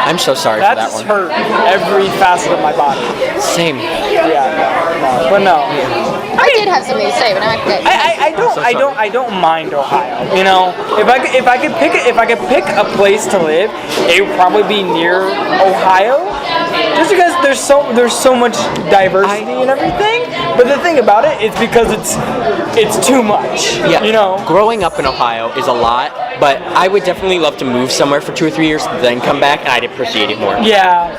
I'm so sorry for that one. That's hurt every facet of my body. Same. Yeah, but no. I did have something to say, but not good. I don't mind Ohio. You know, if I could pick a place to live, it would probably be near Ohio. Just because there's so much diversity and everything, but the thing about it is because it's too much. Yeah. You know, growing up in Ohio is a lot, but I would definitely love to move somewhere for 2 or 3 years, then come back, and I'd appreciate it more. Yeah.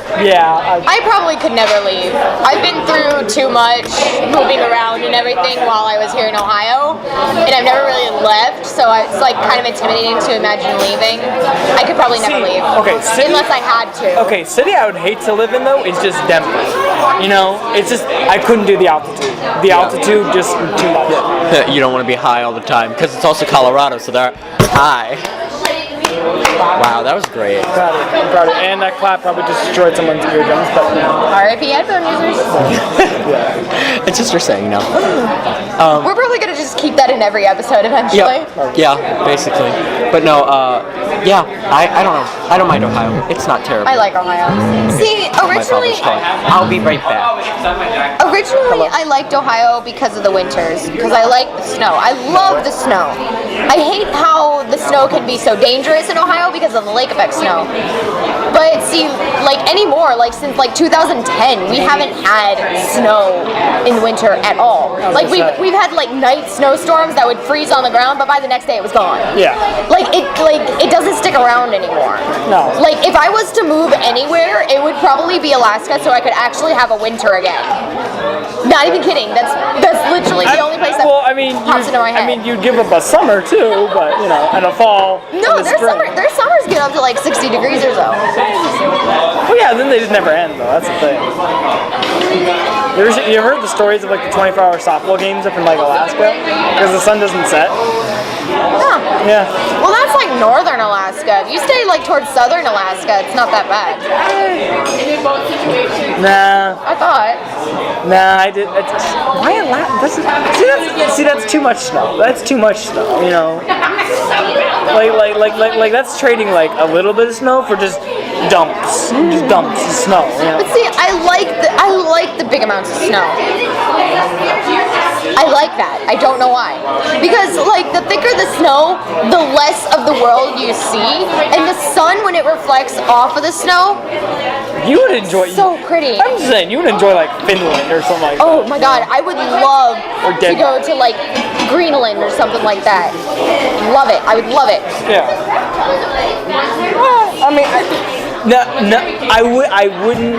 I probably could never leave. I've been through too much moving around and everything while I was here in Ohio, and I've never really left, so it's like kind of intimidating to imagine leaving. I could probably never leave. Okay, unless I had to. Okay, city I would hate to live in though is just Denver. You know, it's just I couldn't do the altitude. The altitude just too much. You don't want to be high all the time because it's also Colorado, so they're high. Wow, that was great. I'm proud of it. And that clap probably just destroyed someone's eardrums, but R.I.P. Headphone users. It's just for saying no. We're probably gonna just keep that in every episode eventually. Yeah, basically. But no, I don't know. I don't mind Ohio. It's not terrible. I like Ohio. See, originally I'll be right back. Originally, I liked Ohio because of the winters, because I like the snow. I love the snow. I hate how the snow can be so dangerous in Ohio because of the lake effect snow. But see, like anymore, like since like 2010, we haven't had snow in winter at all. Like we've had like night snowstorms that would freeze on the ground, but by the next day it was gone. Yeah. Like it doesn't stick around anymore. No. Like if I was to move anywhere, it would probably be Alaska, so I could actually have a winter again. Not even kidding. That's literally the only place that pops into my head. I mean, you'd give up a summer too, but you know, and a fall. No, their summers get up to like 60 degrees or so. Well, yeah, then they just never end though. That's the thing. You ever heard the stories of like the 24-hour softball games up in like Alaska because the sun doesn't set? Huh. Yeah. Well, that's like northern Alaska. If you stay like towards southern Alaska, it's not that bad. Nah. I thought. Nah, I did. Why Alaska? See, that's too much snow. That's too much snow. You know. Like that's trading like a little bit of snow for just dumps of snow. You know? But see, I like the big amounts of snow. I like that. I don't know why. Because like the thicker the snow, the less of the world you see, and the sun when it reflects off of the snow. You would enjoy. So pretty. I'm just saying, you would enjoy like Finland or something like that. Oh my God, I would love to go to like Greenland or something like that. Love it. I would love it. Yeah. Well, I mean, I wouldn't.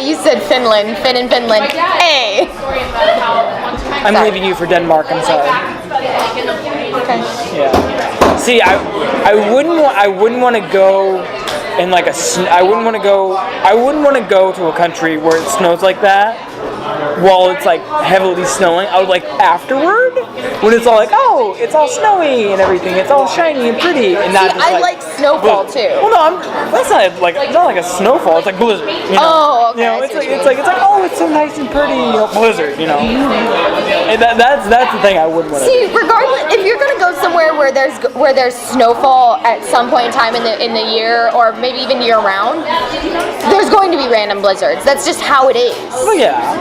You said Finland. Finn in Finland. Hey. I'm leaving you for Denmark. I'm sorry. Okay. Yeah. See, I wouldn't want to go in like I wouldn't want to go to a country where it snows like that while it's like heavily snowing. I would like afterward when it's all like, oh, it's all snowy and everything, it's all shiny and pretty, and not just I like snowfall too. Well, no, that's not like a snowfall. It's like blizzard. You know? Oh, okay. You know, it's like oh, it's so nice and pretty. You know, blizzard. You know, and that's the thing I wouldn't want to. See, regardless, if you're gonna go somewhere where there's snowfall at some point in time in the year, or maybe even year round, there's going to be random blizzards. That's just how it is. Well, yeah.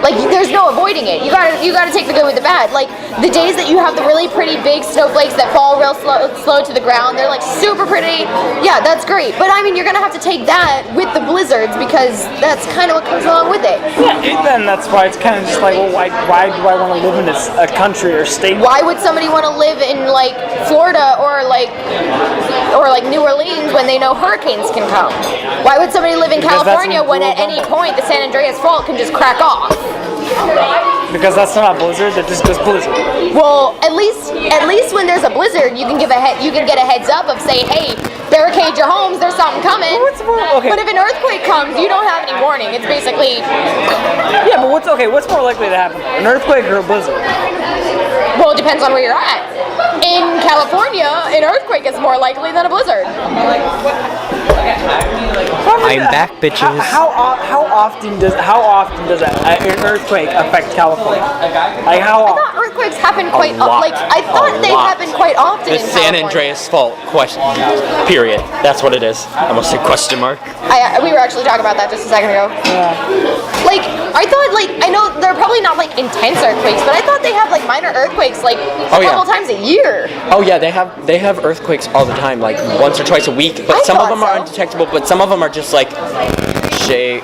Like, there's no avoiding it. You gotta take the good with the bad. Like, the days that you have the really pretty big snowflakes that fall real slow to the ground, they're like super pretty. Yeah, that's great. But I mean, you're gonna have to take that with the blizzards because that's kind of what comes along with it. Yeah, and then that's why it's kind of just like, well, why do I want to live in a country or state? Why would somebody want to live in like Florida or like New Orleans when they know hurricanes can come? Why would somebody live in California when at any point the San Andreas Fault can just crack off? Because that's not a blizzard, that just goes blizzard. Well, at least when there's a blizzard, you can get a heads up of say, hey, barricade your homes, there's something coming. Okay. But if an earthquake comes, you don't have any warning. It's basically yeah, but what's more likely to happen? An earthquake or a blizzard? well, it depends on where you're at. In California, an earthquake is more likely than a blizzard. I'm back, bitches. How often does an earthquake affect California? Like how I often? thought earthquakes happen quite lot. I thought they happen quite often The in San California. Andreas Fault question. Period. That's what it is. I almost said question mark. We were actually talking about that just a second ago. Like, I thought, like, I know they're probably not like intense earthquakes, but I thought they have like minor earthquakes like a couple times a year. Oh yeah, they have earthquakes all the time, like once or twice a week. But I some of thought them are so. undetectable. But some of them are just like shake,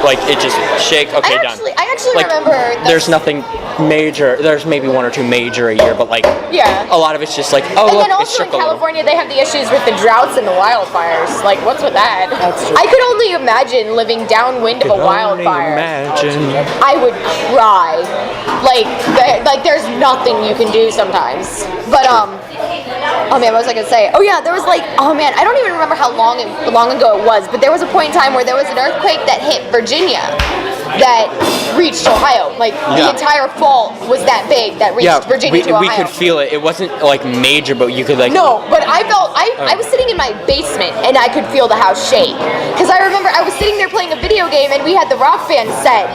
like it just shake. Okay, done. I actually Like, remember. There's nothing major. There's maybe one or two major a year, but like Yeah. a lot of it's just like oh And look, then it also shook in a little. California, they have the issues with the droughts and the wildfires. Like, what's with that? That's true. I could only imagine living downwind of a wildfire. Imagine. I would cry. Like there's nothing you can do sometimes. But oh man, what was I gonna say? Oh yeah, there was like, oh man, I don't even remember how long ago it was, but there was a point in time where there was an earthquake that hit Virginia that reached Ohio. Like the entire fault was that big that reached Virginia to Ohio. we could feel it. It wasn't like major, but you could like. No, but I was sitting in my basement and I could feel the house shake. Because I remember I was sitting there playing a video game and we had the Rock Band set.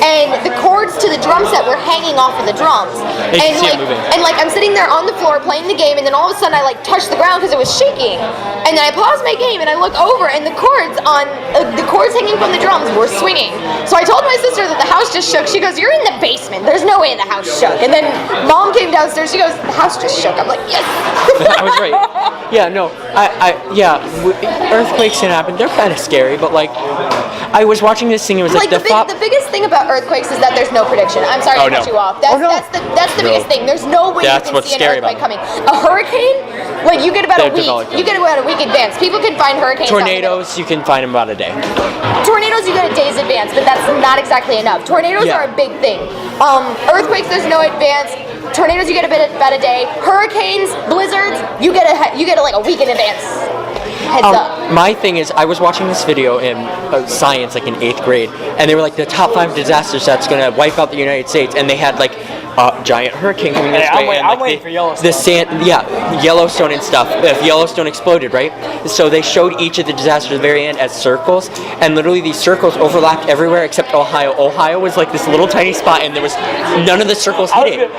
And the cords to the drum set were hanging off of the drums. You can see it moving. And like I'm sitting there on the floor playing the game and then all of a sudden I like touched the ground because it was shaking. And then I paused my game and I look over and the cords hanging from the drums were swinging. So I told my sister that the house just shook. She goes, "You're in the basement. There's no way the house shook." And then Mom came downstairs. She goes, "The house just shook." I'm like, "Yes." I was right. Yeah, no, earthquakes can happen. They're kind of scary, but like, I was watching this thing. It was like the biggest thing about earthquakes is that there's no prediction. I'm sorry to cut you off. That's the biggest thing. There's no way That's you can what's see an scary earthquake about coming. A hurricane, like you get about a week. developing. You get about a week advance. People can find hurricanes. Tornadoes, you can find them about a day. Tornadoes you get a day's advance, but that's not exactly enough. Tornadoes are a big thing. Earthquakes, there's no advance. Tornadoes, you get about a day. Hurricanes, blizzards, you get like a week in advance. Heads up. My thing is, I was watching this video in science, like in 8th grade, and they were like the top 5 disasters that's gonna wipe out the United States, and they had like a giant hurricane coming this way. I'm waiting for Yellowstone. Yellowstone and stuff. If Yellowstone exploded, right? So they showed each of the disasters at the very end as circles, and literally these circles overlapped everywhere except Ohio. Ohio was like this little tiny spot, and there was none of the circles hit it.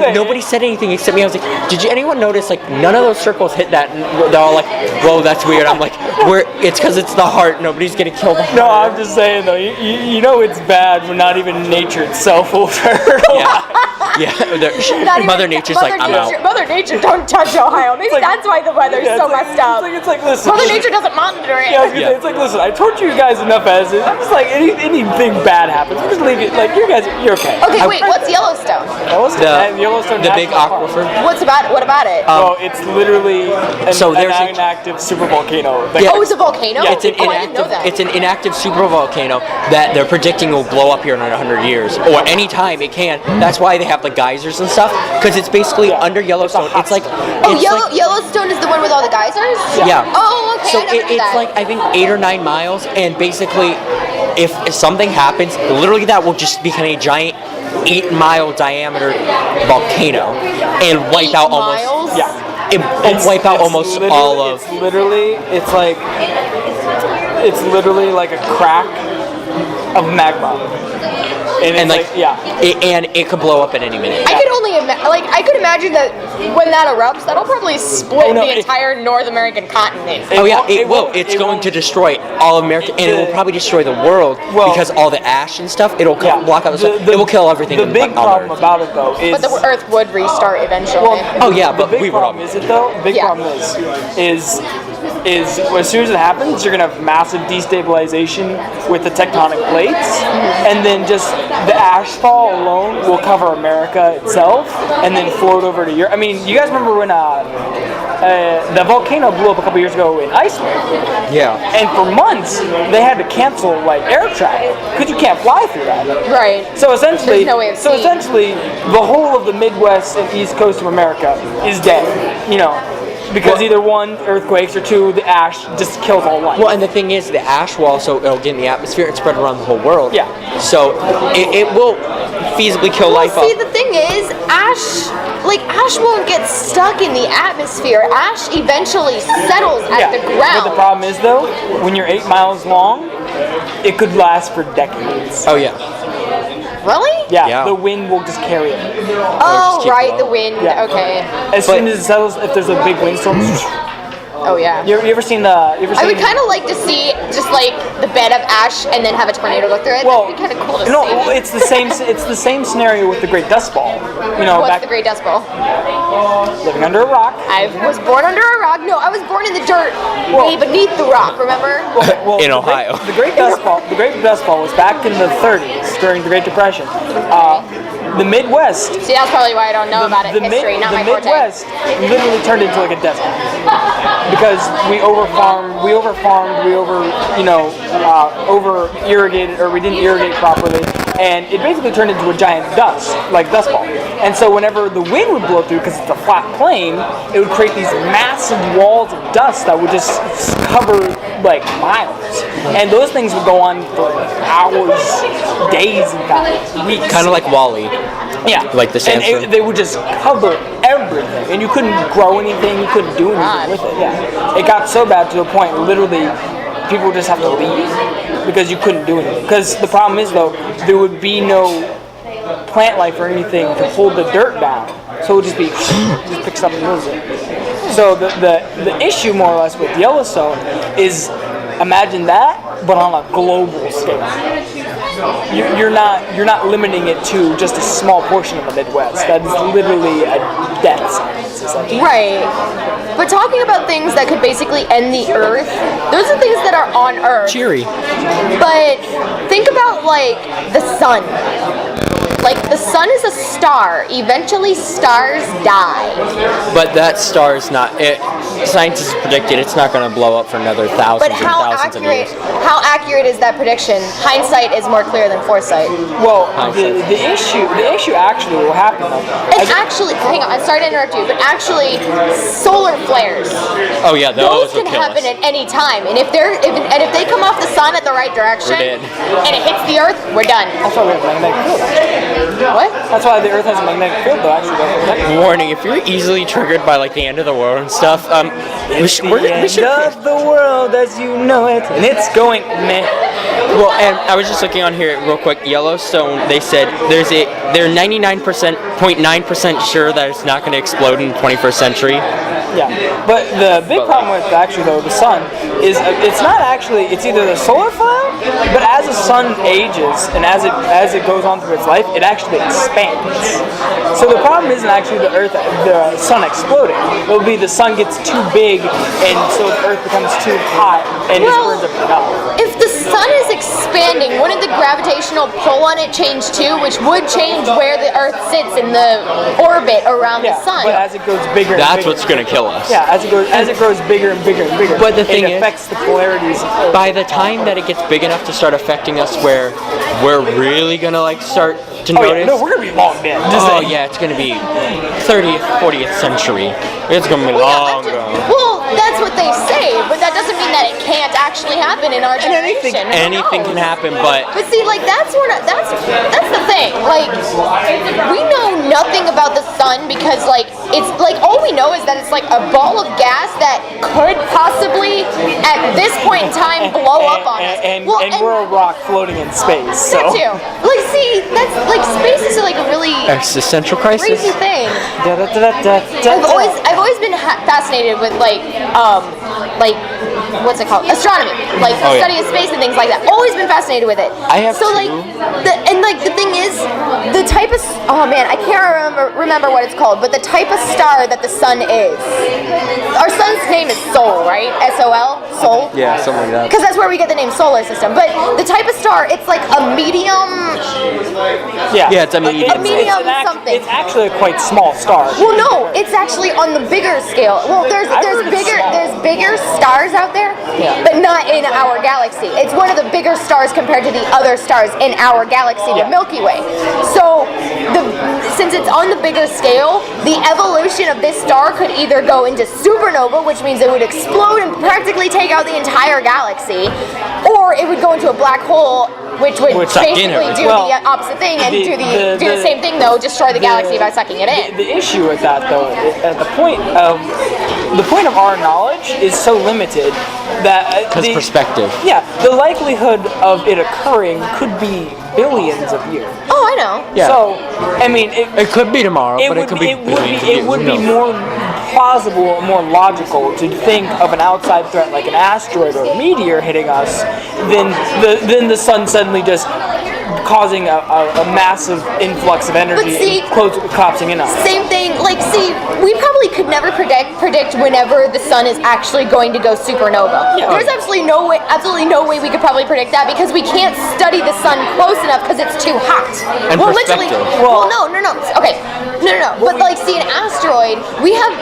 And nobody said anything except me. I was like, did you anyone notice like none of those circles hit that? And they're all like, whoa, that's weird. I'm like, it's because it's the heart. Nobody's getting killed. No, I'm just saying though. You know it's bad when not even nature itself will hurt. Mother Nature's like, I'm out. Mother Nature don't touch Ohio. Maybe that's why the weather's so messed up. It's like listen. Mother Nature doesn't monitor it. Yeah, it's like listen. I torture you guys enough as is. I'm just like anything bad happens, I'm just leave it. Like you guys, you're okay. Okay, wait. What's Yellowstone? Yellowstone The big National Park. aquifer. What about it? It's literally an inactive super volcano. Oh, it's a volcano? Yeah, it's an I didn't know that. It's an inactive super volcano that they're predicting will blow up here in 100 years, or any time it can. That's why they have the geysers and stuff, because it's basically under Yellowstone. It's like Yellowstone is the one with all the geysers? Yeah. Oh, okay. So I never knew it's that. like, I think 8 or 9 miles, and basically, if something happens, literally that will just become a giant 8-mile diameter volcano and wipe out miles? almost. Yeah. It wipe out almost all of. It's literally like a crack of magma. And like, and it could blow up at any minute. I could only I could imagine that when that erupts, that'll probably split the entire North American continent. It will. It's going to destroy all of America, and it will probably destroy the world because all the ash and stuff. It'll block out the sun. It will kill everything. The big problem about it, though, is but the Earth would restart eventually. But the big problem is as soon as it happens, you're gonna have massive destabilization with the tectonic plates, and then just the ashfall alone will cover America itself, and then float over to Europe. I mean, you guys remember when the volcano blew up a couple years ago in Iceland? Yeah. And for months they had to cancel like air travel because you can't fly through that. Right. So essentially, There's no way of seeing. the whole of the Midwest and East Coast of America is dead. You know. Because either one, earthquakes, or two, the ash just kills all life. Well, and the thing is, the ash will also it'll get in the atmosphere and spread around the whole world. Yeah. So it will feasibly kill life See, off. the thing is, ash won't get stuck in the atmosphere. Ash eventually settles at the ground. But the problem is, though, when you're 8 miles long, it could last for decades. Oh yeah. Really? Yeah. The wind will just carry it. Oh, right, the wind. Yeah. Okay. As soon as it settles, if there's a big windstorm. Oh yeah. You ever seen I would kind of like to see just like the bed of ash and then have a tornado go through it. That'd be kind of cool to see. It's the same. It's the same scenario with the Great Dust Ball. You know, What's the Great Dust Ball? living under a rock. I was born under a rock. No, I was born in the dirt, way beneath the rock. Remember? In Ohio. The Great Dust Ball. The Great Dust Ball was back in the 30s during the Great Depression. The Midwest. See, that's probably why I don't know about it. History, not my forte. The Midwest literally turned into like a desert because we over-farmed, we over irrigated, or we didn't irrigate properly, and it basically turned into a giant dust ball. And so whenever the wind would blow through, because it's a flat plain, it would create these massive walls of dust that would just cover like miles, and those things would go on for hours, days, in fact, weeks. Kind of like Wall-E. Yeah, like the sandstone. And they would just cover everything, and you couldn't grow anything, you couldn't do anything with it. Yeah, it got so bad to the point literally people would just have to leave because you couldn't do anything. Because the problem is though, there would be no plant life or anything to hold the dirt down, so it would just be just picks up and moves it. So the issue more or less with Yellowstone is imagine that, but on a global scale. You're not limiting it to just a small portion of the Midwest. That is literally a death sentence, essentially. Right. But talking about things that could basically end the Earth, those are things that are on Earth. Cheery. But think about like the sun. Like the sun is a star. Eventually stars die. But that star is not. Scientists predicted it's not going to blow up for another thousands and thousands of years. How accurate is that prediction? Hindsight is more clear than foresight. Well, the issue actually will happen though. And actually, hang on, I'm sorry to interrupt you, but actually, solar flares. Oh yeah, those can happen at any time. And if they come off the sun at the right direction, and it hits the Earth, we're done. That's why we have magnetic field. What? That's why the Earth has a magnetic field, though. Actually, warning: if you're easily triggered by like the end of the world and stuff, we should. Of the world as you know it, and it's going meh. Well, and I was just looking on here real quick. Yellowstone, they said they're 99.9% sure that it's not going to explode in the 21st century. Yeah, but the big problem with actually though the sun is it's not actually, it's either the solar flare, but as the sun ages and as it goes on through its life, it actually expands. So the problem isn't actually the sun exploding. It will be the sun gets too big, and so the Earth becomes too hot and just burns everything up. If the sun is expanding, wouldn't the gravitational pull on it change too, which would change where the Earth sits in the orbit around the sun? But as it goes bigger, That's and bigger, what's gonna kill us. Yeah, as it grows bigger and bigger and bigger. But the thing it affects the polarities. By the time that it gets big enough to start affecting us, where we're really gonna like start to notice. No, we're gonna be long dead. Yeah, it's gonna be 30th, 40th century. It's gonna be long gone. Well, that's what they say, but that doesn't mean that it can't actually happen in our generation. Anything can happen, but But see, like that's the thing. Like we know nothing about the sun because like it's like all we know is that it's like a ball of gas that could possibly at this point in time blow up on us. And we're a rock floating in space. So. That too. Like see, that's like space is like a really existential crisis. crazy thing. I've always been fascinated with like what's it called? Astronomy, like the study of space and things like that. Always been fascinated with it. I have so too. like the thing is the type of I can't remember what it's called, but the type of star that the sun is. Our sun's name is Sol, right? S-O-L, Sol. Yeah, something like that. Because that's where we get the name solar system. But the type of star, it's like a medium. Yeah, it's a medium. Something. It's actually a quite small star. Well, no, it's actually on the bigger scale. Well, there's bigger stars out there, but not in our galaxy. It's one of the bigger stars compared to the other stars in our galaxy, the Milky Way. So, since it's on the bigger scale, the evolution of this star could either go into supernova, which means it would explode and practically take out the entire galaxy, or it would go into a black hole, which would basically do the opposite thing and do the same thing though, destroy the galaxy by sucking it in. The issue with that though, the point of our knowledge is so limited that because perspective. Yeah, the likelihood of it occurring could be billions of years. Oh, I know. Yeah. So, I mean, it could be tomorrow, but it could be billions of years. It would be more plausible, more logical to think of an outside threat like an asteroid or a meteor hitting us than the sun suddenly just causing a massive influx of energy and collapsing in us. Same thing, like we probably could never predict whenever the sun is actually going to go supernova. Yeah. There's absolutely no way we could probably predict that because we can't study the sun close enough because it's too hot. And perspective. No. Okay. No. But like see an asteroid, we have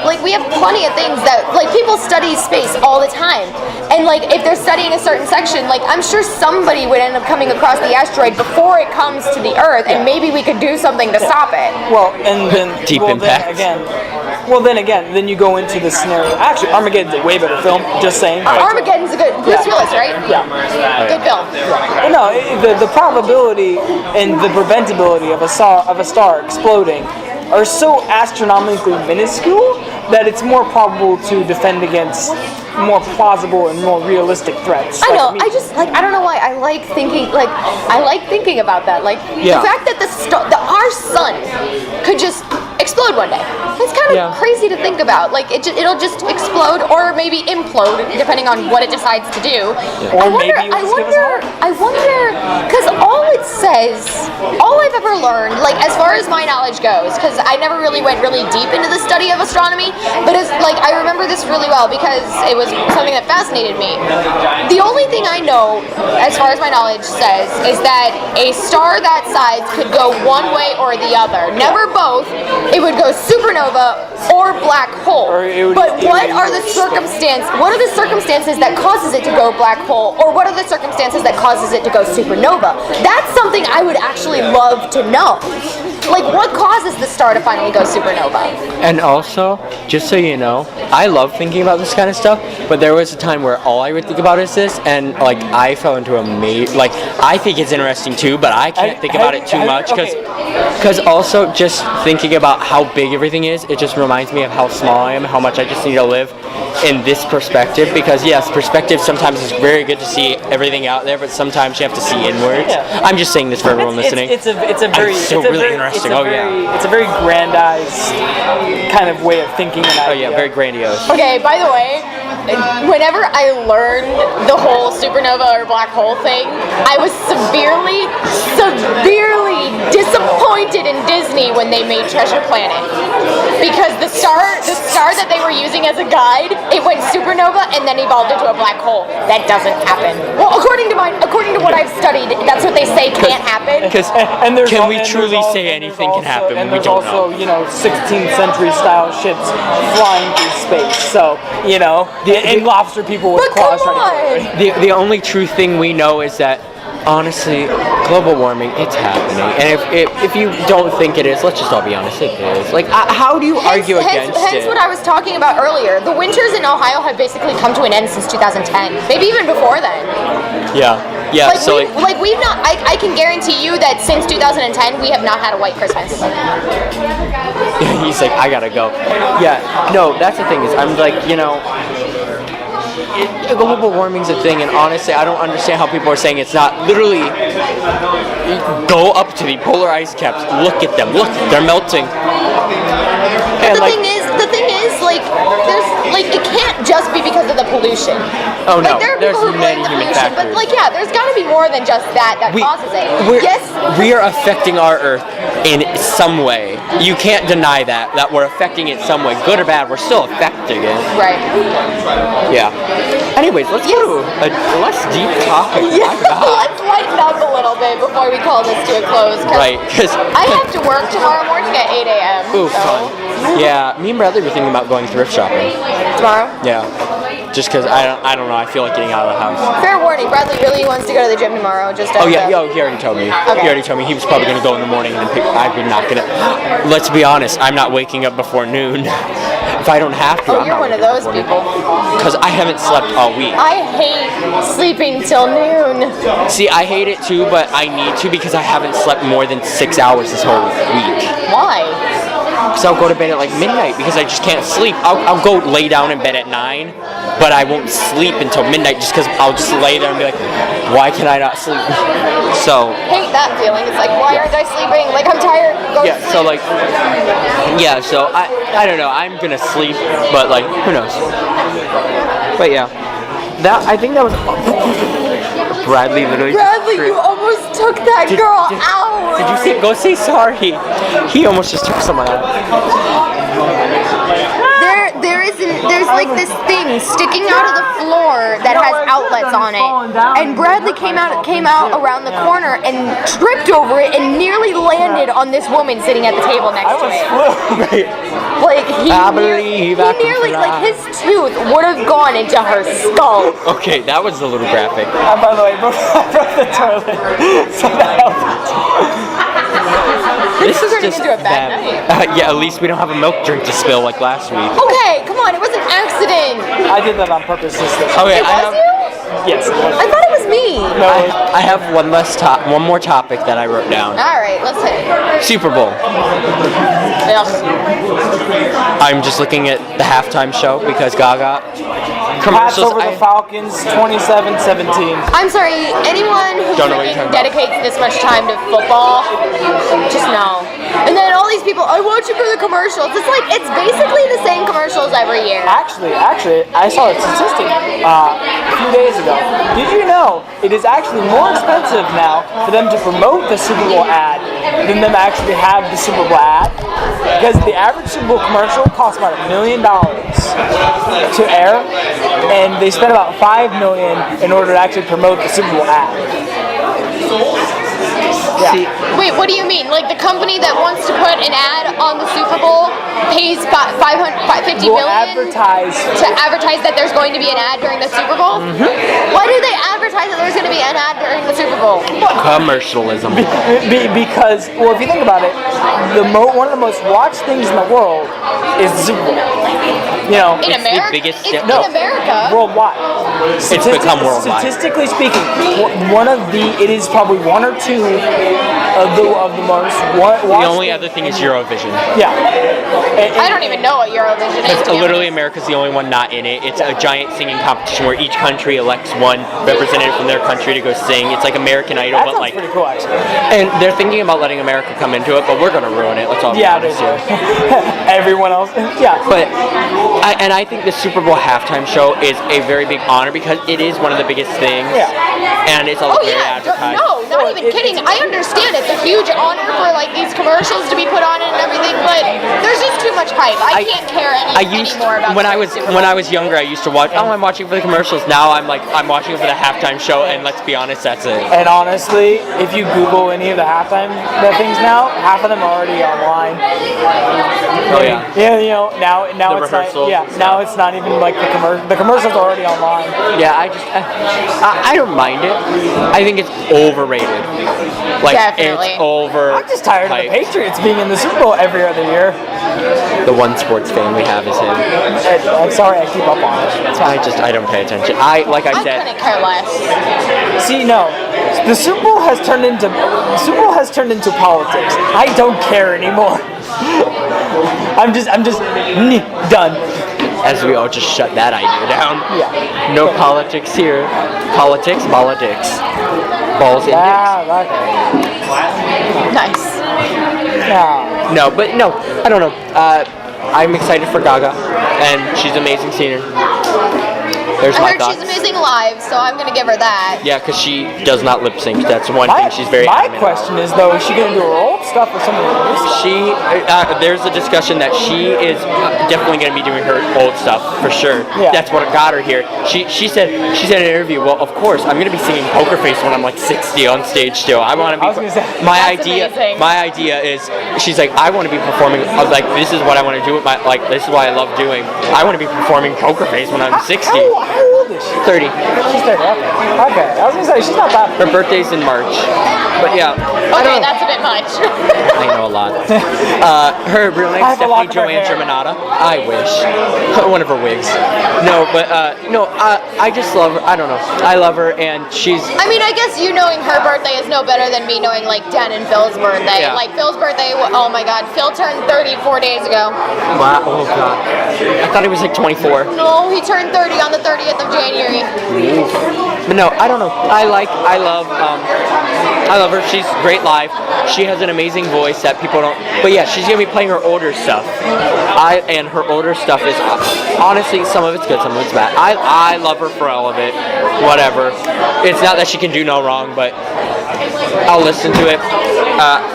plenty of things that like people study space all the time. And like if they're studying a certain section, like I'm sure somebody would end up coming across the asteroid before it comes to the Earth, and maybe we could do something to stop it. Well, and then impact. Then you go into the scenario. Actually, Armageddon's a way better film. Just saying. Armageddon's a good Bruce Willis, right? Yeah. Good film. Well, no, the probability and the preventability of a star exploding are so astronomically minuscule that it's more probable to defend against more plausible and more realistic threats. I know. I don't know why I like thinking about that. Like the fact that our sun could just explode one day. It's kind of crazy to think about. Like it'll just explode or maybe implode depending on what it decides to do. Yeah. I wonder because all I've ever learned, like as far as my knowledge goes, because I never really went really deep into the study of astronomy, but it's like I remember this really well because it was something that fascinated me. The only thing I know, as far as my knowledge says, is that a star that size could go one way or the other. Never both. It would go supernova or black hole. But what are the circumstances that causes it to go black hole, or what are the circumstances that causes it to go supernova? That's something I would actually love to know. Like, what causes the star to finally go supernova? And also, just so you know, I love thinking about this kind of stuff, but there was a time where all I would think about is this, and like I fell into like I think it's interesting too, but I can't think about it too much because also just thinking about how big everything is, it just reminds me of how small I am, how much I just need to live in this perspective. Because yes, perspective sometimes is very good to see everything out there, but sometimes you have to see inwards. Yeah. I'm just saying this for everyone listening. It's a very interesting. It's a very grandized kind of way of thinking. Very grandiose. Okay, by the way, whenever I learned the whole supernova or black hole thing, I was severely disappointed in Disney when they made Treasure Planet. Because the star that they were using as a guide, it went supernova and then evolved into a black hole. That doesn't happen. Well, according to according to what I've studied, that's what they say can't happen. And there's Can al- we and truly there's al- say and there's anything can also- happen when and we there's don't also, know? 16th century style ships flying through space. So, and lobster people with But claws come trying to get away. The only true thing we know is that, honestly, global warming, it's happening. And if you don't think it is, let's just all be honest, it is. Like, how do you argue against Hence it? what I was talking about earlier. The winters in Ohio have basically come to an end since 2010. Maybe even before then. Yeah. We've not. I can guarantee you that since 2010 we have not had a white Christmas. He's like, I gotta go. Yeah, no, that's the thing is, I'm like, global warming's a thing, and honestly, I don't understand how people are saying it's not. Literally, go up to the polar ice caps, look at them, look, they're melting. But the thing is, it can't just be because of the pollution. Oh no, there are there's people who blame many the human pollution, factors. but there's got to be more than just that causes it. We are affecting our Earth in some way. You can't deny that we're affecting it some way, good or bad. We're still affecting it. Right. Yeah. Anyways, let's go to a less deep topic. Yeah, let's lighten up a little bit before we call this to a close. Right, because I have to work tomorrow morning at 8 a.m. Ooh, fun. Yeah, me and Bradley were thinking about going thrift shopping. Tomorrow? Yeah. Just because I don't know, I feel like getting out of the house. Fair warning, Bradley really wants to go to the gym tomorrow. He He already told me. Okay. He already told me he was probably going to go in the morning and then I'm not going to. Let's be honest, I'm not waking up before noon. If I don't have to, Oh, you're one of those people. Because I haven't slept all week. I hate sleeping till noon. See, I hate it too, but I need to because I haven't slept more than 6 hours this whole week. Why? Because I'll go to bed at like midnight because I just can't sleep. I'll go lay down in bed at 9, but I won't sleep until midnight just because I'll just lay there and be like, why can I not sleep? So. Hate that feeling. It's like, why aren't I sleeping? Like, I'm tired. Go to sleep. So like, so I don't know. I'm gonna sleep, but like, who knows? But yeah, I think that was Bradley literally. Bradley, you almost took that girl out. Did you say go say sorry? He almost just took someone out. There's like this thing sticking out of the floor that has outlets on it, and Bradley came out around the corner and tripped over it and nearly landed on this woman sitting at the table next to him. Like he nearly like his tooth would have gone into her skull. Okay, that was a little graphic. By the way, I broke the toilet. So that helped. This is turning just into a bad night. Yeah, at least we don't have a milk drink to spill like last week. Okay, come on, it was an accident. I did that on purpose. Okay, It was you? Yes. I thought it was me. No. I have one more topic that I wrote down. All right, let's hit it. Super Bowl. Yes. I'm just looking at the halftime show because Gaga Pass commercials. over the Falcons, 27-17. I'm sorry, anyone who Don't know what you're talking about. dedicates this much time to football, just no. And then all these people, I watch it for the commercials. It's like, it's basically the same commercials every year. Actually, I saw a statistic a few days ago. Did you know it is actually more expensive now for them to promote the Super Bowl ad than them actually have the Super Bowl ad? Because the average Super Bowl commercial costs about $1 million to air, and they spend about $5 million in order to actually promote the Super Bowl ad. Yeah. Wait, what do you mean? Like the company that wants to put an ad on the Super Bowl pays $50 Will million advertise to advertise that there's going to be an ad during the Super Bowl? Mm-hmm. Why do they advertise that there's going to be an ad during the Super Bowl? Commercialism. because, well, if you think about it, one of the most watched things in the world is the Super Bowl. You know, In It's the America? biggest- in no. America? worldwide. It's become worldwide. Statistically speaking, it is probably one or two of the most watched. The only other thing is Eurovision. Yeah. I don't even know what Eurovision is. Because literally America's the only one not in it. It's a giant singing competition where each country elects one representative from their country to go sing. It's like American Idol, That but sounds like, pretty cool, actually. and they're thinking about letting America come into it, but we're gonna ruin it. Let's all be Yeah, they honest do. here. Everyone else. Yeah. But I think the Super Bowl halftime show is a very big honor because it is one of the biggest things. Yeah. And it's all very advertised. No, not even kidding. I understand it's a huge honor for like these commercials to be put on and everything, but there's just too much hype. I can't care anymore about when I was younger, I used to watch. Oh, I'm watching for the commercials. Now I'm watching for the halftime show, and let's be honest, that's it. And honestly, if you Google any of the halftime things now, half of them are already online. Oh yeah. Yeah, you know, now The it's not. rehearsals Yeah, and now it's not even like the commercial. The commercials are already online. Yeah, I don't mind it. I think it's overrated. Like Definitely. it's over. I'm just tired of the Patriots being in the Super Bowl every other year. The one sports fan we have is him. I'm sorry, I keep up on it. I don't pay attention. I said. couldn't care less. See, no, the Super Bowl has turned into politics. I don't care anymore. I'm just done. As we all just shut that idea down. Yeah. No politics here. Politics. Balls in dicks. Nice. Yeah. No, but no, I don't know. I'm excited for Gaga, and she's an amazing singer. There's I my heard thoughts. she's amazing live, so I'm gonna give her that. Yeah, because she does not lip sync. That's one thing she's very My adamant question is though, is she gonna do her old stuff or something like this? She, there's a discussion that she is definitely going to be doing her old stuff for sure. Yeah. That's what got her here. She said in an interview, well, of course, I'm going to be singing Poker Face when I'm like 60 on stage still. I want to be. My That's idea, amazing. my idea is, she's like, I want to be performing. Like, this is what I want to do with my, like, this is what I love doing. I want to be performing Poker Face when I'm 60. How old is she? 30. She's 30. Okay. I was gonna say she's not that. Her birthday's in March. But yeah. Okay, that's a bit much. I know a lot. Her real name I is have a lock Stephanie of her Joanne hair. Germanata. I wish. One of her wigs. No, but I just love her. I don't know. I love her, and she's. I mean, I guess you knowing her birthday is no better than me knowing like Dan and Phil's birthday. Yeah. Like Phil's birthday, oh my God, Phil turned 30 4 days ago. Wow. Oh god. I thought he was like 24. No, he turned 30 on the 30th of January. But no, I don't know. I love her. She's great live. She has an amazing voice that people don't. But yeah, she's gonna be playing her older stuff. And her older stuff is honestly, some of it's good, some of it's bad. I love her for all of it. Whatever. It's not that she can do no wrong, but I'll listen to it.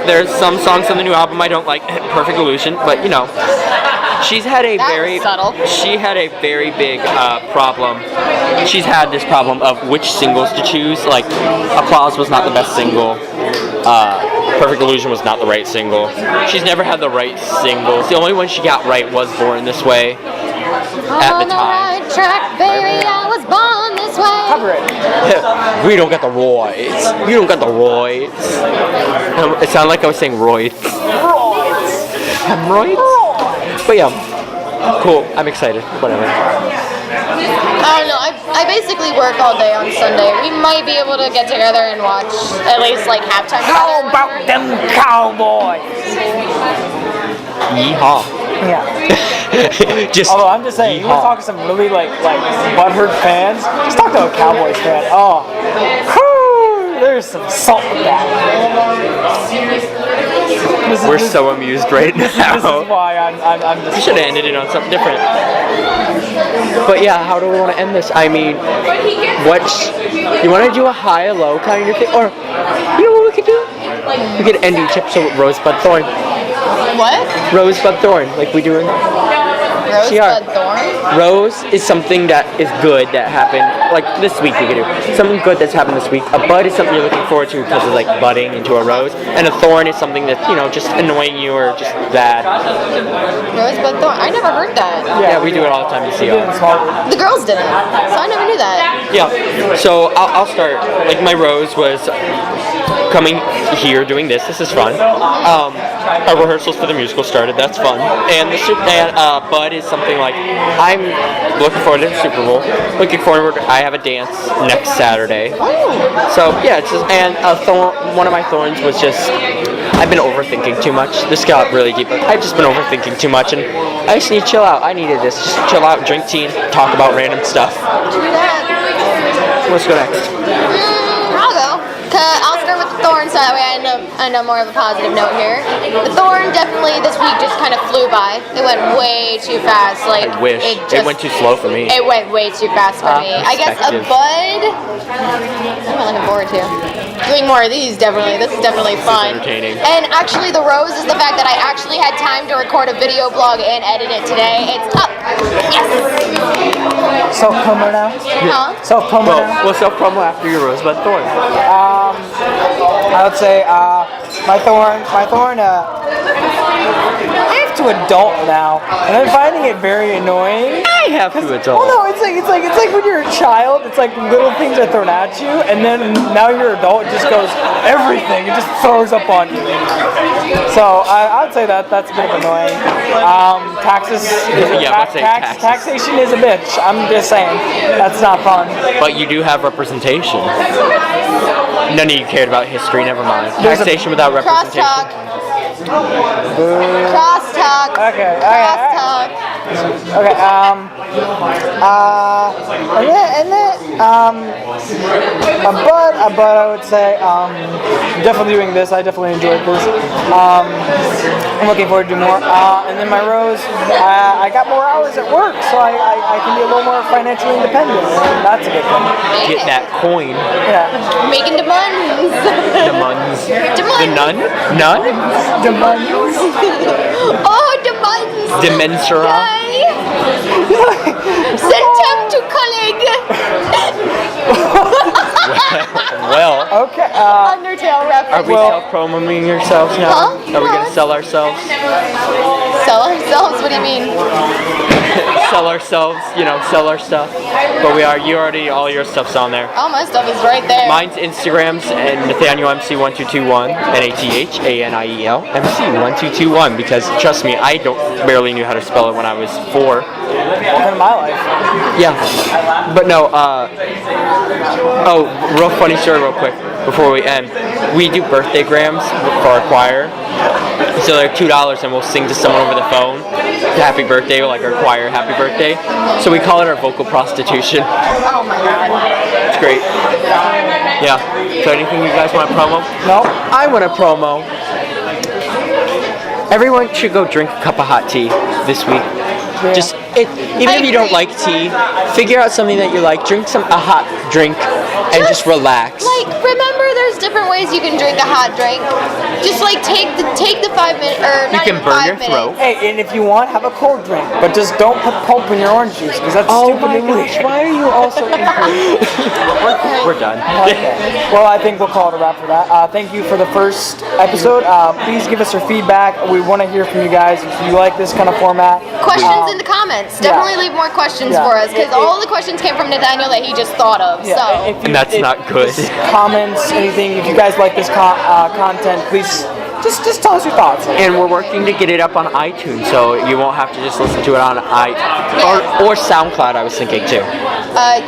There's some songs on the new album I don't like. Perfect Illusion, but you know. She's had a That was very subtle. She had a very big problem. She's had this problem of which singles to choose. Like, Applause was not the best single. Perfect Illusion was not the right single. She's never had the right singles. The only one she got right was Born This Way at the time. Right track, baby, I was born this way. Cover it. We don't got the roids. You don't got the roids. It sounded like I was saying roids. Hemorrhoids? But yeah, cool. I'm excited. Whatever. I don't know. I basically work all day on Sunday. We might be able to get together and watch at least like halftime. How about them Cowboys? Yeehaw. Yeah. Just. Although I'm just saying, you want to talk to some really like butthurt fans, just talk to a Cowboys fan. Oh, whew, there's some salt with that. We're so amused right now. This is why I'm just. We should have ended it on something different. But yeah, how do we want to end this? I mean, you want to do a high, low kind of thing, or you know what we could do? We could end each episode with Rosebud Thorn. What? Rosebud Thorn, like we do in Rosebud Thorn? Rose is something that is good that happened, like this week we could do. Something good that's happened this week. A bud is something you're looking forward to because it's like budding into a rose. And a thorn is something that's, you know, just annoying you or just bad. Rosebud Thorn? I never heard that. Yeah, we do it all the time in CR. The girls didn't, so I never knew that. Yeah, so I'll start. Like my rose was coming here doing this. This is fun. Our rehearsals for the musical started. That's fun. And bud is something like I'm looking forward to the Super Bowl. Looking forward. I have a dance next Saturday. So yeah, it's just, and one of my thorns was just I've been overthinking too much. This got really deep. I've just been overthinking too much, and I just need to chill out. I needed this. Just chill out, drink tea, and talk about random stuff. Do that. Let's go next. I'll go. I'll start with the Thorn so that way I end up more of a positive note here. The Thorn definitely this week just kind of flew by. It went way too fast. Like I wish. It went too slow for me. It went way too fast for me. I guess a Bud. I'm looking forward to doing more of these. Definitely, this is definitely fun. Entertaining. And actually, the rose is the fact that I actually had time to record a video blog and edit it today. It's up. Yes. Self-promo now? Huh? Self-promo now? Well, self-promo after your Rosebud Thorn. I would say my thorn. I have to adult now, and I'm finding it very annoying. I have to adult. Well, no, it's like when you're a child, it's like little things are thrown at you, and then now you're an adult, it just goes everything. It just throws up on you. So I'd say that's a bit of annoying. Taxes. Taxation is a bitch. I'm just saying, that's not fun. But you do have representation. None of you cared about history. Never mind. Taxation without representation. Crosstalk. Okay. Crosstalk. Okay. But I would say definitely doing this. I definitely enjoyed this. I'm looking forward to more. And then my rose, I got more hours at work, so I can be a little more financially independent. And that's a good thing. Get that coin. Yeah. Making the muns. The muns. The nun? Nun? The money. Oh, the muns. The mensura. Yay. Sent him to college. Well. Okay. Undertale reference. Are we self-promoting ourselves now? Huh? Are we going to sell ourselves? Sell ourselves? What do you mean? Sell ourselves, sell our stuff. But all your stuff's on there. All my stuff is right there. Mine's Instagrams and Nathaniel MC1221, Nathaniel MC1221, because trust me, I barely knew how to spell it when I was 4. Welcome to my life. Yeah. But no, real funny story real quick before we end. We do birthday grams for our choir. So they're $2 and we'll sing to someone over the phone happy birthday, or like our choir happy birthday. So we call it our vocal prostitution. Oh my god. It's great. Yeah. So anything you guys want to promo? No. I want to promo. Everyone should go drink a cup of hot tea this week. Just even if you don't like tea, figure out something that you like. Drink a hot drink and just relax. Like, remember, there's different ways you can drink a hot drink. Just like take the 5 minutes, or You not can even burn 5 your minutes. throat. Hey, and if you want, have a cold drink, but just don't put pulp in your orange juice because that's stupid. Why are you also? We're done. Okay. Well, I think we'll call it a wrap for that. Thank you for the first episode. Please give us your feedback. We want to hear from you guys if you like this kind of format. Questions in the comments. Definitely leave more questions for us, because all the questions came from Nathaniel that he just thought of. Yeah, So And that's not good. Just comments, anything. If you guys like this content, please just tell us your thoughts. And we're working to get it up on iTunes, so you won't have to just listen to it on or SoundCloud. I was thinking too.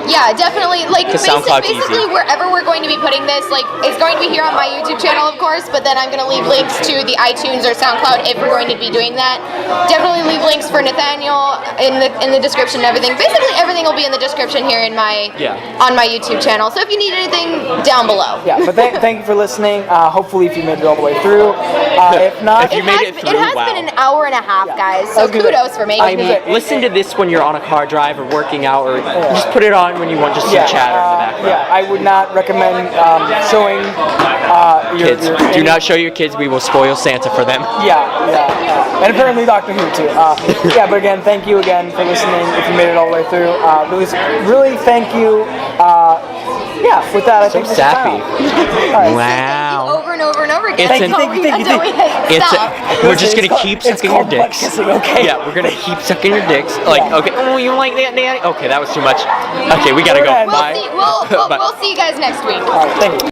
yeah, definitely. Like SoundCloud's basically easy. wherever we're going to be putting this, like it's going to be here on my YouTube channel, of course. But then I'm going to leave links to the iTunes or SoundCloud if we're going to be doing that. Definitely leave links for Nathaniel in the description and everything. Basically, everything will be in the description here in my on my YouTube channel. So if you need anything, down below. Yeah, but thank you for listening. Hopefully, if you made it all the way through. If not, If you made it through, it has wow. been an hour and a half, guys. So I was gonna- kudos for making it. Listen to this when you're on a car drive or working out, or just put it on when you want just some chatter in the background. Yeah, I would not recommend showing your Kids, do not show your kids. We will spoil Santa for them. Yeah. And apparently Doctor Who too. But again, thank you again for listening. If you made it all the way through, really thank you. With that, I think this is sappy. final. All right. Wow. Over and over and over again It's until thank you, we thank you, until we hit stop. We're just gonna keep It's sucking your called butt dicks. kissing, okay? Yeah, we're gonna keep sucking your dicks. Like, okay, oh, you like that, Nanny? Okay, that was too much. Okay, we gotta go. We're Bye. We'll see you guys next week. All right, thank you.